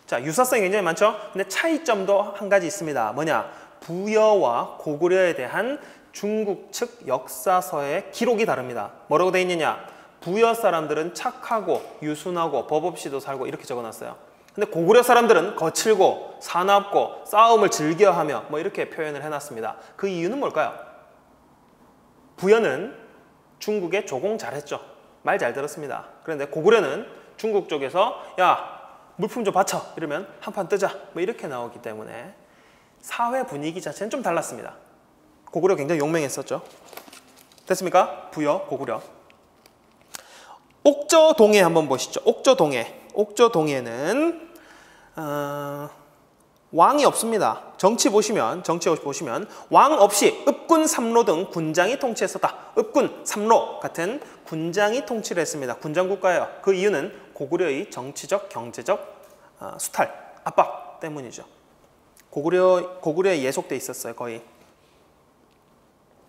자, 유사성이 굉장히 많죠? 근데 차이점도 한 가지 있습니다. 뭐냐? 부여와 고구려에 대한 중국 측 역사서의 기록이 다릅니다. 뭐라고 돼 있느냐? 부여 사람들은 착하고 유순하고 법 없이도 살고 이렇게 적어놨어요. 근데 고구려 사람들은 거칠고 사납고 싸움을 즐겨하며 뭐 이렇게 표현을 해놨습니다. 그 이유는 뭘까요? 부여는 중국에 조공 잘했죠. 말 잘 들었습니다. 그런데 고구려는 중국 쪽에서 야 물품 좀 바쳐 이러면 한판 뜨자 뭐 이렇게 나오기 때문에 사회 분위기 자체는 좀 달랐습니다. 고구려 굉장히 용맹했었죠. 됐습니까? 부여, 고구려. 옥저동해 한번 보시죠. 옥저동해는 왕이 없습니다. 정치 보시면 왕 없이 읍군, 삼로 등 군장이 통치했었다. 읍군, 삼로 같은 군장이 통치를 했습니다. 군장국가예요. 그 이유는 고구려의 정치적, 경제적 수탈, 압박 때문이죠. 고구려에 예속돼 있었어요. 거의.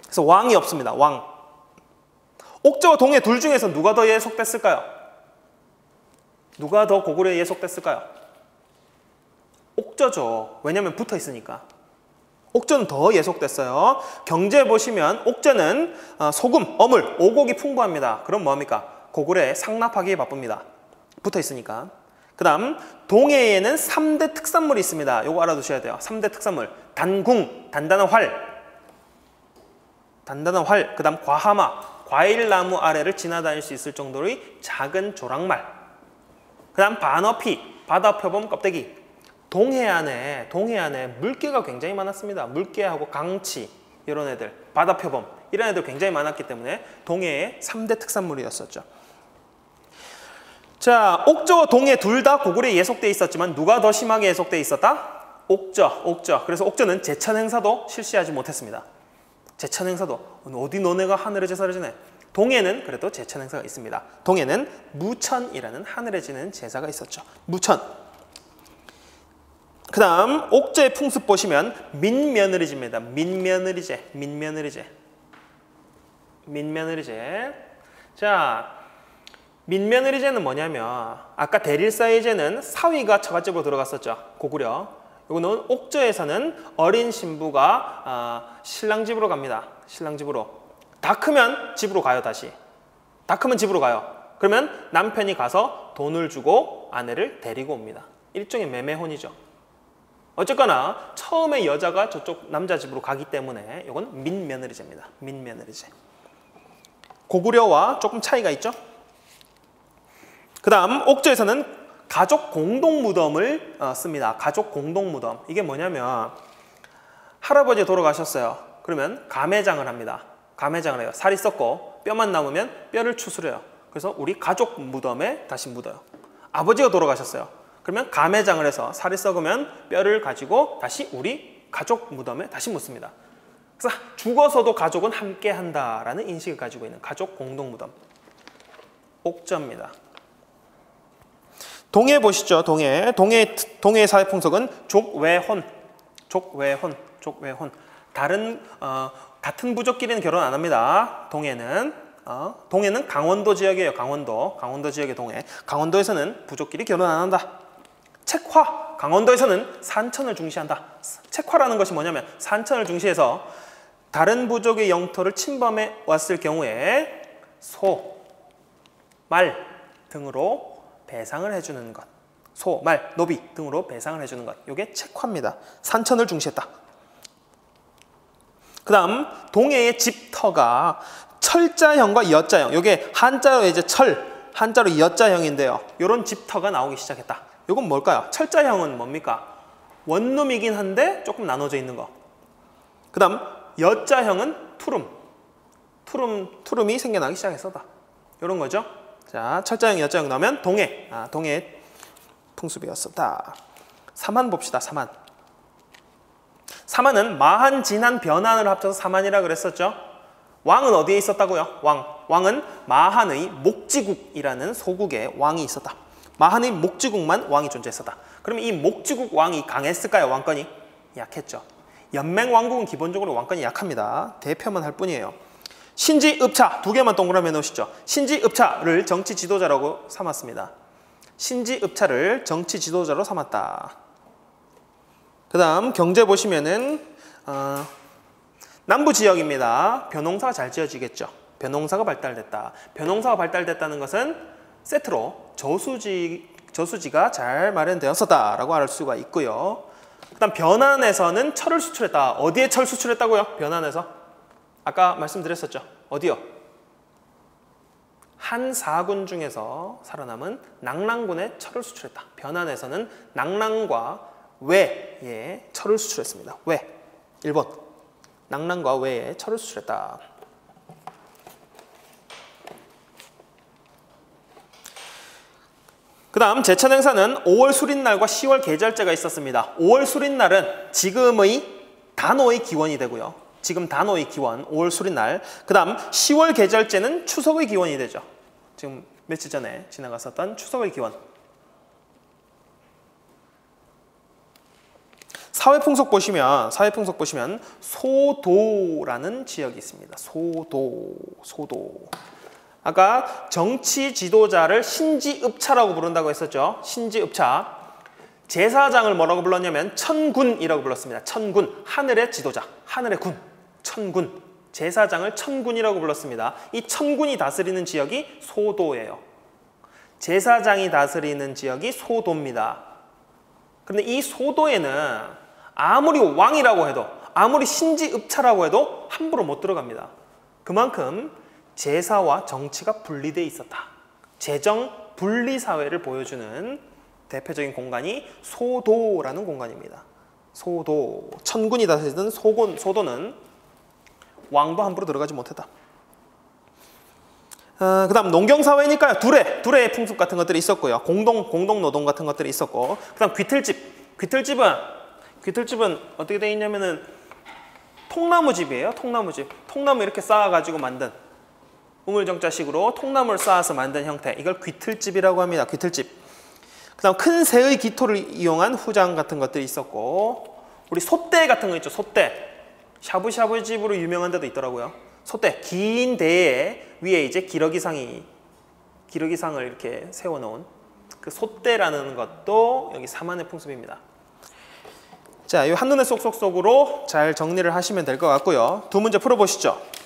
그래서 왕이 없습니다. 왕. 옥저와 동해 둘 중에서 누가 더 예속됐을까요? 누가 더 고구려에 예속됐을까요? 옥저죠. 왜냐하면 붙어 있으니까. 옥저는 더 예속됐어요. 경제 보시면 옥저는 소금, 어물, 오곡이 풍부합니다. 그럼 뭐합니까? 고구려에 상납하기에 바쁩니다. 붙어 있으니까. 그 다음 동해에는 3대 특산물이 있습니다. 요거 알아두셔야 돼요. 3대 특산물. 단궁, 단단한 활. 그 다음 과하마, 과일나무 아래를 지나다닐 수 있을 정도의 작은 조랑말. 그 다음 반어피, 바다표범 껍데기. 동해안에 물개가 굉장히 많았습니다. 물개하고 강치 이런 애들, 바다표범 이런 애들 굉장히 많았기 때문에 동해의 3대 특산물이었었죠. 자, 옥저와 동해 둘 다 고구려에 예속돼 있었지만 누가 더 심하게 예속돼 있었다? 옥저. 그래서 옥저는 제천 행사도 실시하지 못했습니다. 제천 행사도 어디 너네가 하늘의 제사를 지내? 동해는 그래도 제천 행사가 있습니다. 동해는 무천이라는 하늘에 지는 제사가 있었죠. 무천. 그 다음 옥저의 풍습 보시면 민며느리제입니다. 민며느리제. 자, 민며느리제는 뭐냐면 아까 대릴사위제는 사위가 처갓집으로 들어갔었죠. 고구려. 이거는 옥저에서는 어린 신부가 신랑 집으로 갑니다. 신랑 집으로. 다 크면 집으로 가요. 다시. 다 크면 집으로 가요. 그러면 남편이 가서 돈을 주고 아내를 데리고 옵니다. 일종의 매매혼이죠. 어쨌거나 처음에 여자가 저쪽 남자 집으로 가기 때문에 이건 민며느리제입니다. 민며느리제. 고구려와 조금 차이가 있죠. 그 다음 옥저에서는 가족 공동무덤을 씁니다. 가족 공동무덤. 이게 뭐냐면 할아버지 돌아가셨어요. 그러면 가매장을 합니다. 가매장을 해요. 살이 썩고 뼈만 남으면 뼈를 추스려요. 그래서 우리 가족 무덤에 다시 묻어요. 아버지가 돌아가셨어요. 그러면 가매장을 해서 살이 썩으면 뼈를 가지고 다시 우리 가족 무덤에 다시 묻습니다. 그래서 죽어서도 가족은 함께 한다라는 인식을 가지고 있는 가족 공동무덤. 옥저입니다. 동해 보시죠. 동해의 사회풍속은 족외혼. 같은 부족끼리는 결혼 안 합니다. 동해는 강원도 지역이에요. 강원도 지역의 동해. 강원도에서는 부족끼리 결혼 안 한다. 책화. 강원도에서는 산천을 중시한다. 책화라는 것이 뭐냐면 산천을 중시해서 다른 부족의 영토를 침범해 왔을 경우에 소, 말 등으로 배상을 해주는 것. 소, 말, 노비 등으로 배상을 해주는 것. 이게 책화입니다. 산천을 중시했다. 그 다음 동해의 집터가 철자형과 여자형. 이게 한자로 이제 한자로 여자형인데요. 이런 집터가 나오기 시작했다. 이건 뭘까요? 철자형은 뭡니까? 원룸이긴 한데 조금 나눠져 있는 거. 그 다음 여자형은 투름이 생겨나기 시작했었다. 이런 거죠. 자, 철자형, 여자형 나오면 동해 풍습이었었다. 사만 봅시다. 사만은 마한, 진한, 변한을 합쳐서 사만이라 그랬었죠. 왕은 어디에 있었다고요? 왕은 마한의 목지국이라는 소국에 왕이 있었다. 마한의 목지국만 왕이 존재했었다. 그러면 이 목지국 왕이 강했을까요? 왕권이? 약했죠. 연맹왕국은 기본적으로 왕권이 약합니다. 대표만 할 뿐이에요. 신지읍차 2개만 동그라미 놓으시죠. 신지읍차를 정치 지도자라고 삼았습니다. 신지읍차를 정치 지도자로 삼았다. 그 다음 경제 보시면은 남부 지역입니다. 벼농사가 잘 지어지겠죠. 벼농사가 발달됐다. 벼농사가 발달됐다는 것은 세트로 저수지가 잘 마련되었었다라고 알 수가 있고요. 그 다음 변안에서는 철을 수출했다. 어디에 철 수출했다고요? 변안에서? 아까 말씀드렸었죠. 어디요? 한 사군 중에서 살아남은 낙랑군에 철을 수출했다. 변안에서는 낙랑과 외에 철을 수출했습니다. 외. 1번. 낙랑과 외에 철을 수출했다. 그 다음 제천 행사는 5월 수린날과 10월 계절제가 있었습니다. 5월 수린날은 지금의 단오의 기원이 되고요. 지금 단오의 기원, 5월 수린날. 그 다음 10월 계절제는 추석의 기원이 되죠. 지금 며칠 전에 지나갔었던 추석의 기원. 사회풍속 보시면 소도라는 지역이 있습니다. 소도. 아까 정치 지도자를 신지읍차라고 부른다고 했었죠. 신지읍차. 제사장을 뭐라고 불렀냐면 천군이라고 불렀습니다. 천군, 하늘의 지도자, 하늘의 군, 천군. 제사장을 천군이라고 불렀습니다. 이 천군이 다스리는 지역이 소도예요. 제사장이 다스리는 지역이 소도입니다. 그런데 이 소도에는 아무리 왕이라고 해도, 아무리 신지읍차라고 해도 함부로 못 들어갑니다. 그만큼 제사와 정치가 분리되어 있었다. 재정 분리 사회를 보여주는 대표적인 공간이 소도라는 공간입니다. 소도, 천군이 다스리던 소도는 왕도 함부로 들어가지 못했다. 그 다음 농경사회니까요. 두레의 풍습 같은 것들이 있었고요. 공동노동 같은 것들이 있었고, 그 다음 귀틀집은 어떻게 되어 있냐면은 통나무집이에요. 통나무 이렇게 쌓아가지고 만든 우물정자식으로 통나무를 쌓아서 만든 형태. 이걸 귀틀집이라고 합니다. 귀틀집. 그 다음 큰 새의 기토를 이용한 후장 같은 것들이 있었고, 우리 솥대 같은 거 있죠. 솥대. 샤브샤브 집으로 유명한 데도 있더라고요. 솥대. 긴 대에 위에 이제 기러기상을 이렇게 세워놓은 그 솥대라는 것도 여기 사만의 풍습입니다. 자, 이 한눈에 쏙쏙쏙으로 잘 정리를 하시면 될 것 같고요. 두 문제 풀어보시죠.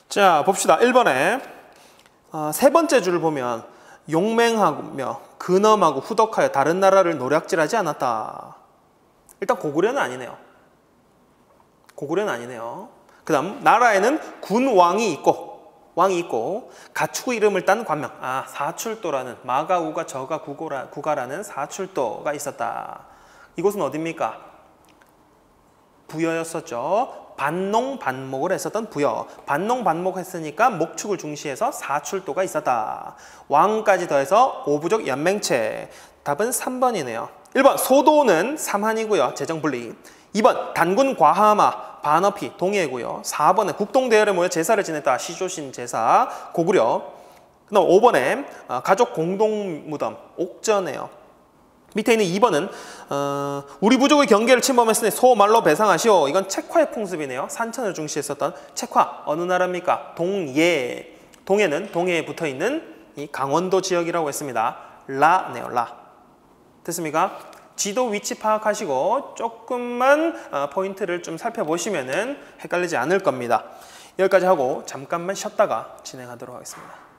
자, 봅시다. 1번에 세 번째 줄을 보면 용맹하며 근엄하고 후덕하여 다른 나라를 노략질하지 않았다. 일단 고구려는 아니네요. 고구려는 아니네요. 그 다음 나라에는 군왕이 있고 가축의 이름을 딴 관명, 사출도라는 마가우가 저가 구가라는 사출도가 있었다. 이곳은 어디입니까? 부여였었죠. 반농 반목을 했었던 부여. 반농 반목했으니까 목축을 중시해서 사출도가 있었다. 왕까지 더해서 오부족 연맹체. 답은 3번이네요. 1번 소도는 삼한이고요. 재정분리. 2번 단군 과하마 반어피 동해고요. 4번에 국동대열에 모여 제사를 지냈다. 시조신 제사 고구려. 그다음 5번에 가족 공동무덤 옥저네요. 밑에 있는 2번은 우리 부족의 경계를 침범했으니 소말로 배상하시오. 이건 체화의 풍습이네요. 산천을 중시했었던 체화. 어느 나라입니까? 동예. 동해는 동해에 붙어있는 이 강원도 지역이라고 했습니다. 라네요. 라. 됐습니까? 지도 위치 파악하시고 조금만 포인트를 좀 살펴보시면은 헷갈리지 않을 겁니다. 여기까지 하고 잠깐만 쉬었다가 진행하도록 하겠습니다.